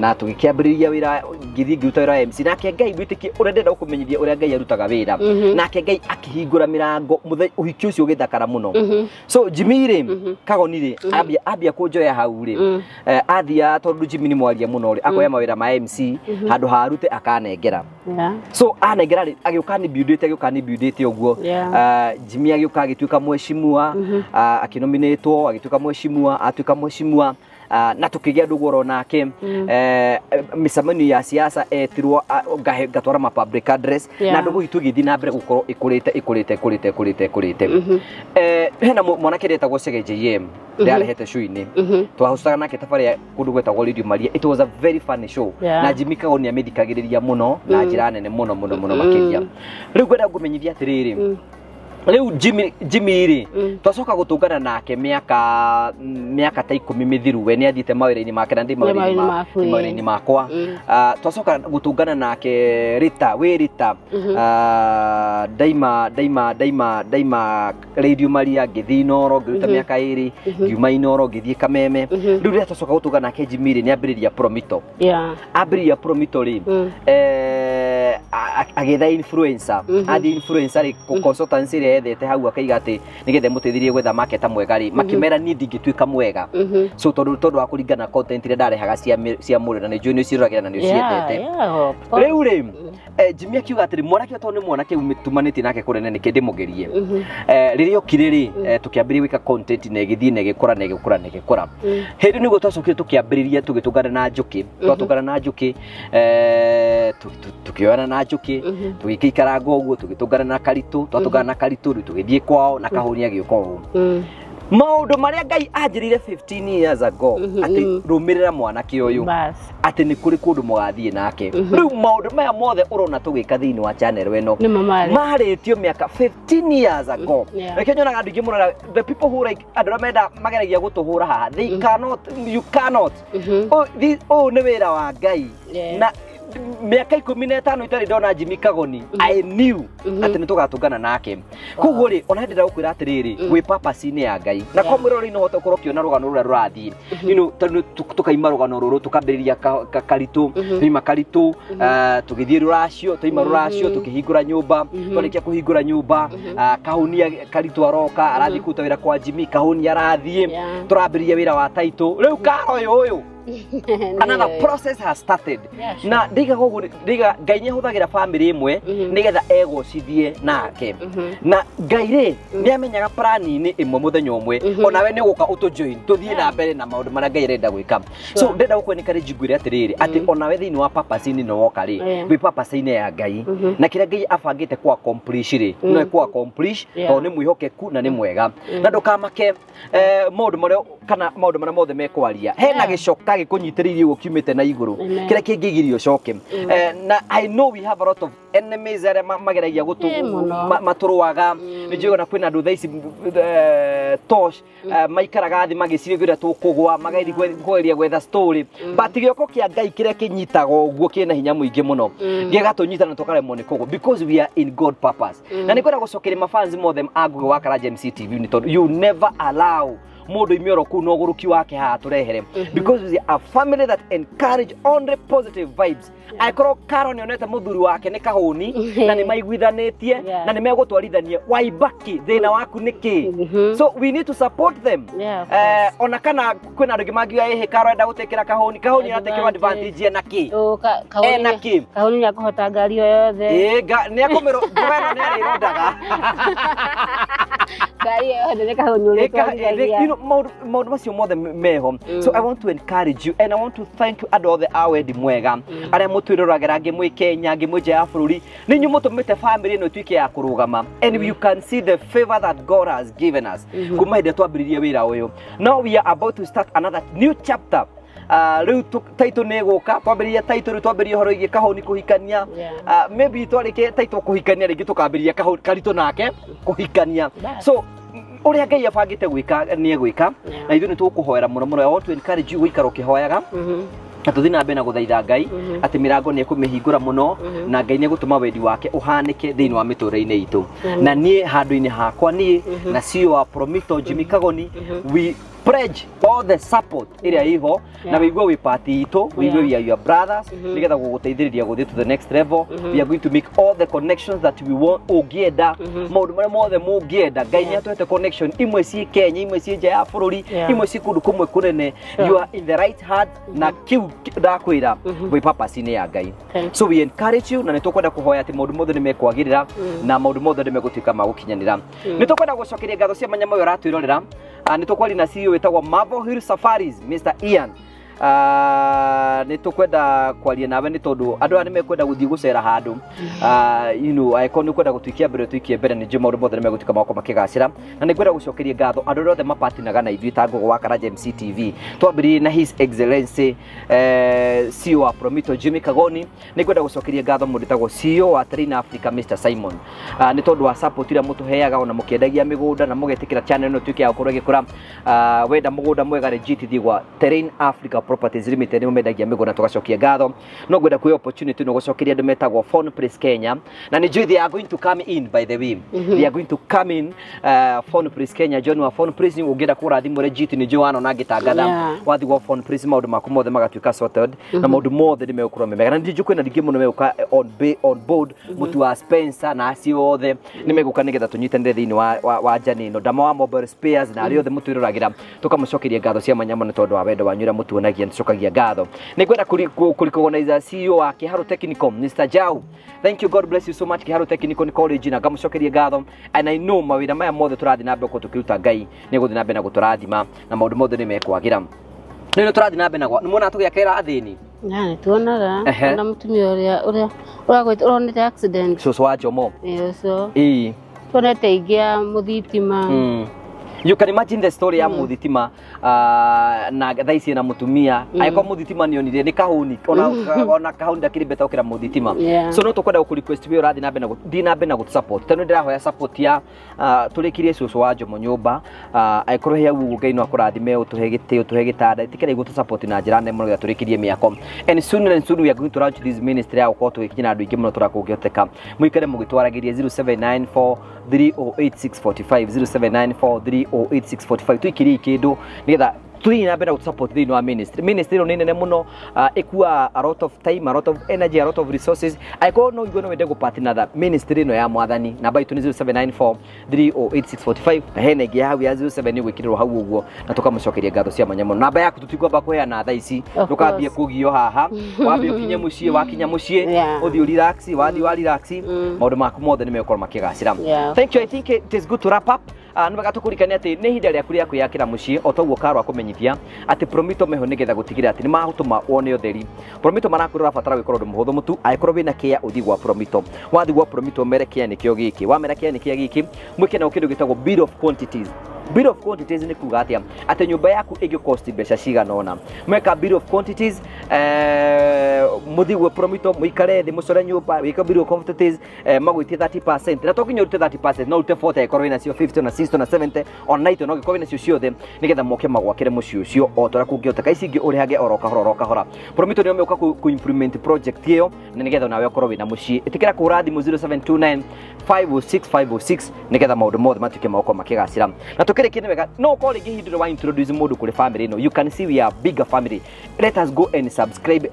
na tũgĩkĩambĩrĩria wĩra ngĩthiĩ ngĩruta wĩra wa MC nake Ngai gwĩtĩkia ũrĩa ndĩrenda gũkũmenyithia ũrĩa Ngai arutaga wĩra nake Ngai akĩhingũra mĩrango ũhiki ũcio ũgĩthakara mũno. So Jimmy rĩ Kagoni rĩ ambia kũnjoya hau rĩ athia tondũ Jimmy nĩ mwaria mũno rĩ akoya mawĩra ma MC handũ harute akanengera. So anengera rĩ agĩũka nĩ buildĩte ũguo Jimmy agĩũka agĩtuĩka mheshimiwa akĩnominatwo agĩtuĩka mheshimiwa atuĩka mheshimiwa na tukĩgĩa ndũgũro nake mĩcemanio ya siasa etirwo gatwara ma public address na ndũgũ itu gĩthiĩ na mbere gũkorwo ĩkũrĩte. Hena mwanake retagwo Chege JM ndarehete show-inĩ twahostaga nake tabarĩa kũndũ gwetagwo Radio Maria. It was a very funny show na Jimmy Kagoni amĩthikagĩrĩria mũno na njĩra nene mũno makĩria. Rĩu ngwenda ngũmenyithia atĩrĩrĩ rĩu Jimmy rĩ twacoka gũtũngana nake mĩaka ta 10 mĩthiru we nĩ athiĩte mawĩra-inĩ make na mawĩra-inĩ makwa twacoka gũtũngana nake Rita daima Radio Maria ngĩthiĩ Inoro ngĩruta mĩaka 2 ngiuma Inoro ngĩthiĩ Kameme. Rĩu rĩrĩa twacoka gũtũngana nake Jimmy rĩ nĩ ambĩrĩria Promito rĩ agitha influencer athi influencer ri consultancy ri ethete hau akaiga ati nigethe mutithirie gwetha market mwega ri makimera ni ndingituika mwega so tondu wa kuringana content ri ndarehaga cia muri na nijui ni ciruragira na ni cietete riu ri Jimmy akiuga ati mwanake tondu ni mwanake umitumanite nake kurene ni kindi mugerie riria okire ri tukiambiria gwika content na igithii na igikura na igikura na igikura hindi ni gutacokire tukiambiriria tugitungana na njuki twatungana na njuki tukioana na njuki tugikikara uguo tugitungana na karitu twatungana na karitu tugithii kwao na kahunia giuka uguo maundu maria Ngai anjirire 15 years ago ati rumirira mwanake uyu ati ni kuri kundu mugathie nake riu maundu maya mothe urona tugika thiini wa channel eno maritio miaka 15 years ago reke nyona andu ingi murora the people who like andura menda mageragia gutuhura haha they cannot you cannot oh ni wira wa Ngai na miaka 15 itari ndona Jimmy Kagoni I knew ati nitugatungana nake koguo ri ona ndira gukwira atiriri gwi purpose ni ya Ngai na kwa mwiro ri no hote kurwo kiona rugano rura rurathii tukaima rugano ruru tukambiriria karitu tuima karitu tugithie ruracio tuima ruracio tukihingura nyumba twarikia kuhingura nyumba kahunia karitu aroka arathi kuta wira kwa Jimmy Kahuni arathie turambiriria wira wa title riu karo uyu another process has started na ndiga gogo ndiga Ngai ni huthagira family imwe nigetha egocithie nake na Ngai ri ni amenyaga plan ni imwe muthenya umwe onawe ni guka uto join tuthie na mbere na maundu maria Ngai renda gwika so ndenda gukwenika njiguire atiriri ati onawe thiini wa purpose ni no woka ri wi purpose ine ya Ngai na kira Ngai afangite ku accomplish ri no ku accomplish to ni mwihokeku na ni mwega na ndukamake maundu maria kana maundu maria mothe mekwaria hena gicoka gikunyitiririe gukiumite na iguru kira kingigirio coke na I know we have a lot of enemies that mageragia gutu maturuaga nijiona kwina ndu thaici tosh maikaraga thi magiciria tukugwa magairi kweria gwetha story but gioko kia Ngai kira kinyitaga uguo kina hinya muingi muno gigatunyita na tukaremwo ni kugo because we are in God purpose na nikwenda gucokeria mafans mothe agugo wa Karaja MCTV ni tondu you never allow mundu imioro ku no guruki wake ha turehere because we are a family that encourage only positive vibes aikoro Karo ni onete muthuri wake ni Kahuni na ni maiguithanitie na ni megutwarithania waibaki thina waku niki so we need to support them ona kana kwina andu magiga ehe Karo enda gutekera Kahuni aratekera advantage na ki Kahuni ni akuhota ngari yothe ni akomero gwena ni arirondaga ngari yothe ni Kahuni uri maundu macio mothe meho so I want to encourage you and I want to thank you and all the awedi mwega aria mutwiroragera ngimwe Kenya ngimwe nja ya bururi ni nyu mutumite family eno twike ya kurugama and you can see the favor that God has given us kuma hinde twambiririe wira uyu now we are about to start another new chapter riu title ni guka twambiriria title twambiriria horo igi Kahuni kuhikania maybe twarike title kuhikania ringi tukambiriria Karitu nake kuhikania so uria Ngai abangite gwika ni gwika na ithu ni tukuhoera muno muno I want to encourage you gwikara ukihoyaga atuthi na mbere na guthaitha Ngai ati mirango ni ekumihingura muno na Ngai ni gutuma wendi wake uhanike thiini wa mitura-ini itu na nie handu-ini hakwa nie na CEO wa Promito Jimmy Kagoni we pledge all the support iria iho na wigwe wi party itu wigwe we are your brothers nigetha guguteithiriria guthii to the next level we are going to make all the connections that we want ugienda maundu maria mothe mungienda Ngai ni atwete connection imwe ci Kenya imwe ci nja ya bururi imwe ci kundu kumwe kunene you are in the right heart na kiu ndakwira wi purpose ni ya Ngai so we encourage you na nitukwenda kuhoya ati maundu mothe ni mekwagirira na maundu mothe ni megutuika magukinyanira nitukwenda gucokeria ngatho cia manyama yo ratwirorera nitukwari na CEO wetagwa Marvel Hill Safaris Mr. Ian nitukwenda kwaria nawe ni tondu andu ani mekwenda guthii gucera handu you know icon ni kwenda gutwikia mbere ni juma mothe ni megutuika mako makigacira na ni kwenda gucokeria ngatho andu othe mapatinaga na ithui ta Ngugi wa Karaja MCTV twambiri na His Excellency CEO wa Promito Jimmy Kagoni ni kwenda gucokeria ngatho mundu tagwo CEO wa Train Africa Mr. Simon ni tondu wa support ira mutuheaga ona mukiendagia migunda na mugetikira channel no twike ya kurege kura wenda mugunda mwega legit thigwa Train Africa Properties Limited mumendagia miguna tugacokia ngatho no ngwenda kuya opportunity no gucokeria andu metagwo Phone Place Kenya na ni they are going to come in by the way they are going to come in Phone Place Kenya John wa Phone Place ungenda kura thimu legit ni Joano na gitangatha wathi wa Phone Place maundu maku mothe magatuika sorted na maundu mothe ni megukura memega na ndiju kwina ndingi muno meguka on board mutu wa Spencer na acio othe ni meguka nigetha tunyitane thiini wa jani no Dama wa Mobile Spares na ari othe mutu iruragira tukamucokeria ngatho cia manyamo ni tondu wa wendo wanyu ra mutuonagia ntucokagia ngatho ni kwenda kulicogonize CEO wa Kiharu Technical Mr. Jau. Thank you, God bless you so much. Kiharu Technical College na ngamucokeria ngatho and I know mawira maya mothe turathi na mbere ko tukiruta ngai ni guthi na mbere na guturathima na maundu mothe ni mekwagira ni turathi na mbere na ni mona tugiakira athini na tuonaga na mutumia uria uronete accident so wa Jomo so tuonete ingia muthitima You can imagine the story ya muthitima na thaisi na mutumia aiko muthitima ni onire ni kahuni ona kahuni ndakiri beta ukira muthitima so no tukwenda ku request we urathi na mbe na support tano ndirahoya support ya tulikirie cucu wa Jomo nyumba aikoro hia gugu ngai no akurathime utuhe giti utuhe gitada tikere gutu support na njira nemo ya tulikirie miako and soon we are going to launch this ministry ya uko tukinya andu ingi muno turakugoteka muikare mugitwaragirie 0794 308 645 0794 308 645 tuikiri kindu nigetha tuli na benda support thini wa ministry no nene muno ikua a lot of time a lot of energy a lot of resources aiko no igwe no wende go partner that ministry no ya mwathani na by 0794 308 645 na hene gia hawi ya 07 gwikirwo hau uguo na tukamucokeria ngatho cia manyamo namba yaku tutigomba kuheana thaa ici tukambie kugio haha wambe ukinye mucie wakinya mucie uthio relax wathi wa relax maundu maku mothe ni mekora makigacira thank you. I think it is good to wrap up nĩmega tũkũrikania atĩ nĩ ihinda rĩaku rĩa kwĩyakĩra mũciĩ o toguo Karũ akũmenyithia atĩ Promito meho nĩgetha gũtigĩrĩra atĩ nĩ magũtũma wone ũtheri. Promito marakwĩra ũrabatara gwĩkorwo ũndũ mũhũthũ mũtu angĩkorwo wĩna kĩa ũthi gwa Promito. Wathi gwa Promito mere kĩa nĩkĩo gĩkĩ wamera kĩa nĩkĩa gĩkĩ mwĩke na kĩndũ gĩtagwo bill of quantities. Bill of quantities ni kuga atia ati nyumba yaku igi cost mbeca cigana ona mweka bill of quantities muthi gwe Promito muikare thi mucore nyumba wika bill of quantities magwitie 30% na tokinyo rute 30% no rute 40 ekorwo ina cio 50 na 60 na 70 on night no gikorwo ina cio ciothe nigetha moke magwakire muci ucio o tora kungiota kaisi ingi urihage oro kahora Promito ni meuka ku implement project iyo na nigetha nawe okorwo wina muci itikira kurathi mu 0729 506 nigetha maundu mothe matuke mako makigacira na tukire kine wega no call gihindiro wa introduce mundu kuri family no you can see we are bigger family. Let us go and subscribe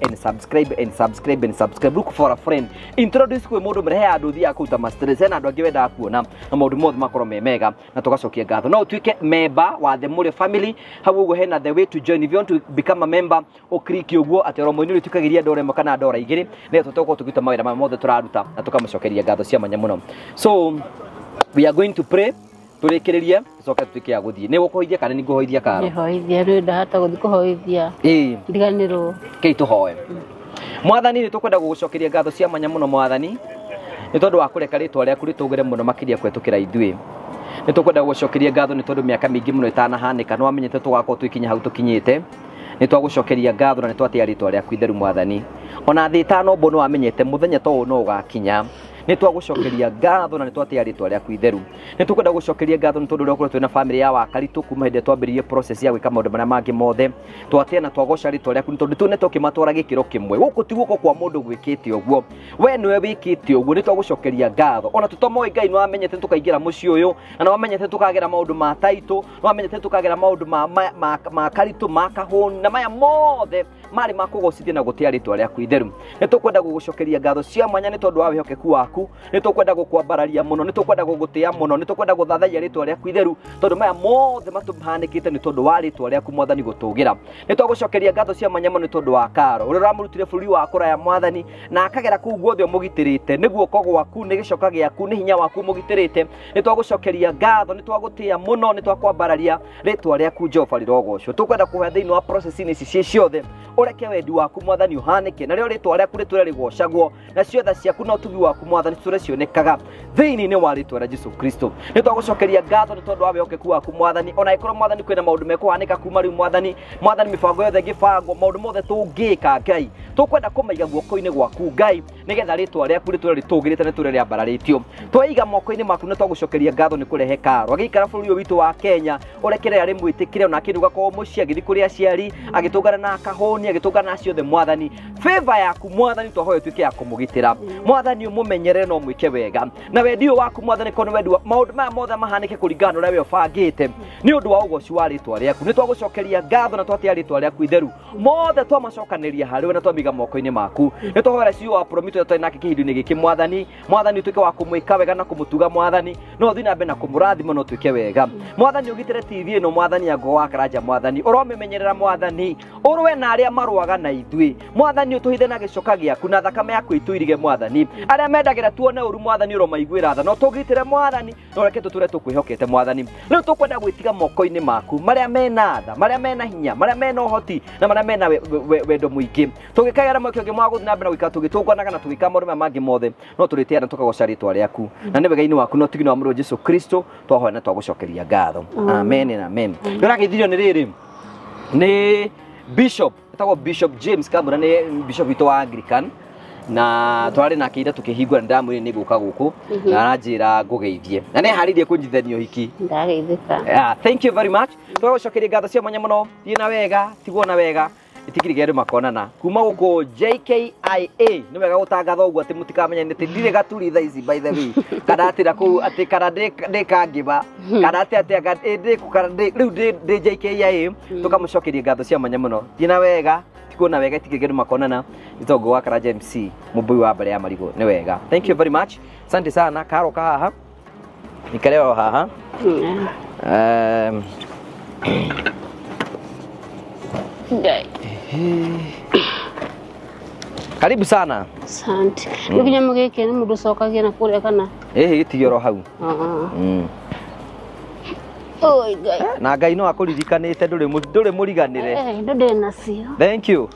look for a friend introduce kwe mundu mrehe aduthi akuta master na andu angi wenda kuona na maundu mothe makoro memega na tugacokia ngatho no tuike member wa the Mure family hau ugo hena the way to join if you want to become a member o click uguo atero moini ri tukagiria ndore mo kana ndora igiri ne tutoko tukita mawira mothe turaruta na tukamucokeria ngatho cia manya muno so we are going to pray turekereria coka tuike ya guthie ne gukohithia kana ni guhoithia Karo ni hoithia rwenda hata guthi kuhoithia ndiganirwo kei tuhoe mwathani ni tukwenda gugucokeria ngatho cia manya muno mwathani ni tondu wa kureka ritwa riaku ritugire muno makiria kwetukira ithui ni tukwenda gugucokeria ngatho ni tondu miaka mingi muno itanahanika no amenyete tugakorwo twikinya hau tukinyite ni twagucokeria ngatho na ni twatia ritwa riaku itheru mwathani ona thi tano mbono amenyete muthenya to no ugakinya ni twagucokeria ngatho na ni twatia ritwa riaku itheru ni tukwenda gucokeria ngatho ni tondu ria twina family ya wakaritu kuma hinde twambiririe process ya gwika maundu maria mangi mothe twatia na twagoca ritwa riaku ni tondu tune tukimatwara gikiro kimwe guku ti guko kwa mundu gwikite uguo we niwe wikite uguo ni twagucokeria ngatho ona tutomoi ngai no amenyete tukaingira muci uyu na no amenyete tukagera maundu ma taito no amenyete tukagera maundu ma karitu makahun na maya mothe mari makugocithia na gutia ritwa riaku itheru ni tukwenda gugucokeria ngatho cia mwanya ni tondu wa wihokeku waku ni tukwenda gukwambararia muno ni tukwenda gugutia muno ni tukwenda guthathaia ritwa riaku itheru tondu maya mothe matuhanikite ni tondu wa ritwa riaku mwathani gutugira ni twagucokeria ngatho cia manyamo ni tondu wa Karo uri ramurutire buri wa kuraya mwathani na akagera ku guothe mugitirite niguo kogo waku ni gicoka giaku ni hinya waku mugitirite ni twagucokeria ngatho ni twagutia muno ni twakwambararia ritwa riaku Jehova rirogoco tukwenda kuhe thiini wa process ini ici ciothe ureke wendi waku mwathani uhanike na rio ritwa riaku riture rigocagwo na ciothe ciaku no tugi waku mwathani turecionekaga thiini ni wa ritwa ria Jesu Kristo ni twagucokeria ngatho ni tondu wa wihokeku waku mwathani ona ikorwo mwathani kwina maundu mekuhanika kuma riu mwathani mibango yothe gibangwo maundu mothe tungika ngai tukwenda kumaiga guoko-ini gwaku ngai nigetha ritwa rĩaku rĩtũre rĩtũgĩrĩte na tũre rĩambararitio twaiga moko-inĩ maku na twagucokeria ngatho nĩ kũrehe karo agĩikara bũrũri ũyũ witũ wa Kenya ũrekere arĩ mwĩtĩkĩre ona kĩndũ gakorwo mũciĩ agĩthiĩ kũrĩ aciari agĩtũngana na kahũni agĩtũngana na ciothe mwathani favor yaku mwathani twahoya ĩtuĩke ya kũmũgitĩra mwathani ũmũmenyerere no mwĩke wega na wendio waku mwathani kono wendi maũndũ maya mothe mahanĩke kũringana na ũrĩa we ũbangĩte nĩ ũndũ wa ũgoci wa rĩtwa rĩaku nĩ twagũcokeria ngatho na twatia rĩtwa rĩaku itheru mothe twamacokanĩria harĩwe na twamiga moko-inĩ maku nĩ twahoera ciu wa promito tũtarĩ nake kĩhindu-inĩ gĩkĩ mwathani ũtuĩke wa kũmwĩka wega na kũmũtuga mwathani no ũthiĩ na mbere na kũmũrathima no ũtuĩke wega mwathani ũgitĩre TV ĩno mwathani Agũ wa Karanja mwathani ũromĩmenyerera mwathani ũrwe na arĩa marũaga na ithuĩ mwathani ũtũhithe na gĩcoka gĩaku na thakame yaku itũirige mwathani arĩa mendagĩra tuone ũru mwathani ũromaiguĩra tha no tũgitĩre mwathani no reke tũtũre tũkwĩhokete mwathani rĩu tũkwenda gwĩtiga moko-inĩ maku marĩa mena tha marĩa mena hinya marĩa mena ũhoti na marĩa mena wendo mũingĩ tũgĩkagĩra mweke ũngĩ mwagũthiĩ na mbere na gũikara tũgĩtũnganaga na tũgĩka maũndũ maya mangĩ mothe no tũrĩtĩana tũkagoca rĩtwa rĩaku na nĩ wega-inĩ waku no tigino wa mũrũ Jesũ Kristo twahoya na twagũcokeria ngatho amen and amen nĩũragĩithirio nĩ rĩrĩ nĩ Bishop etagwo Bishop James Kambura nĩ Bishop witũ wa Anglican na twarĩ nake ira tũkĩhingũra ndamwĩre nĩ gũka gũkũ na aranjĩra ngũgeithie na nĩ harĩirie kũnjithanio hiki ndageithĩka thank you very much twagũcokeria ngatho cia mwanya mũno thiĩ na wega tigwo na wega itikirige andũ makonana kuma gũkũ JKIA nĩ wega gũtangatha ũguo atĩ mũtikamenya nĩ ndirĩ gaturi thaa ici by the way kana atĩra kũu atĩ kana ndĩkangiba kana atĩ rĩu ndĩ JKIA tũkamũcokeria ngatho cia mwanya mũno thiĩ na wega tigwo na wega itikirige andũ makonana Agũ wa Karanja MC mũmbui wa mbere ya marigũ nĩ wega thank you very much asante sana karoka haha nikareo haha karibu sana asante nginya mugike ni mundu cokagia na kure kana gĩtigĩro hau oi Ngai na Ngai no akũririkanĩte ndũrĩ mũriganĩre ndĩ nacio thank you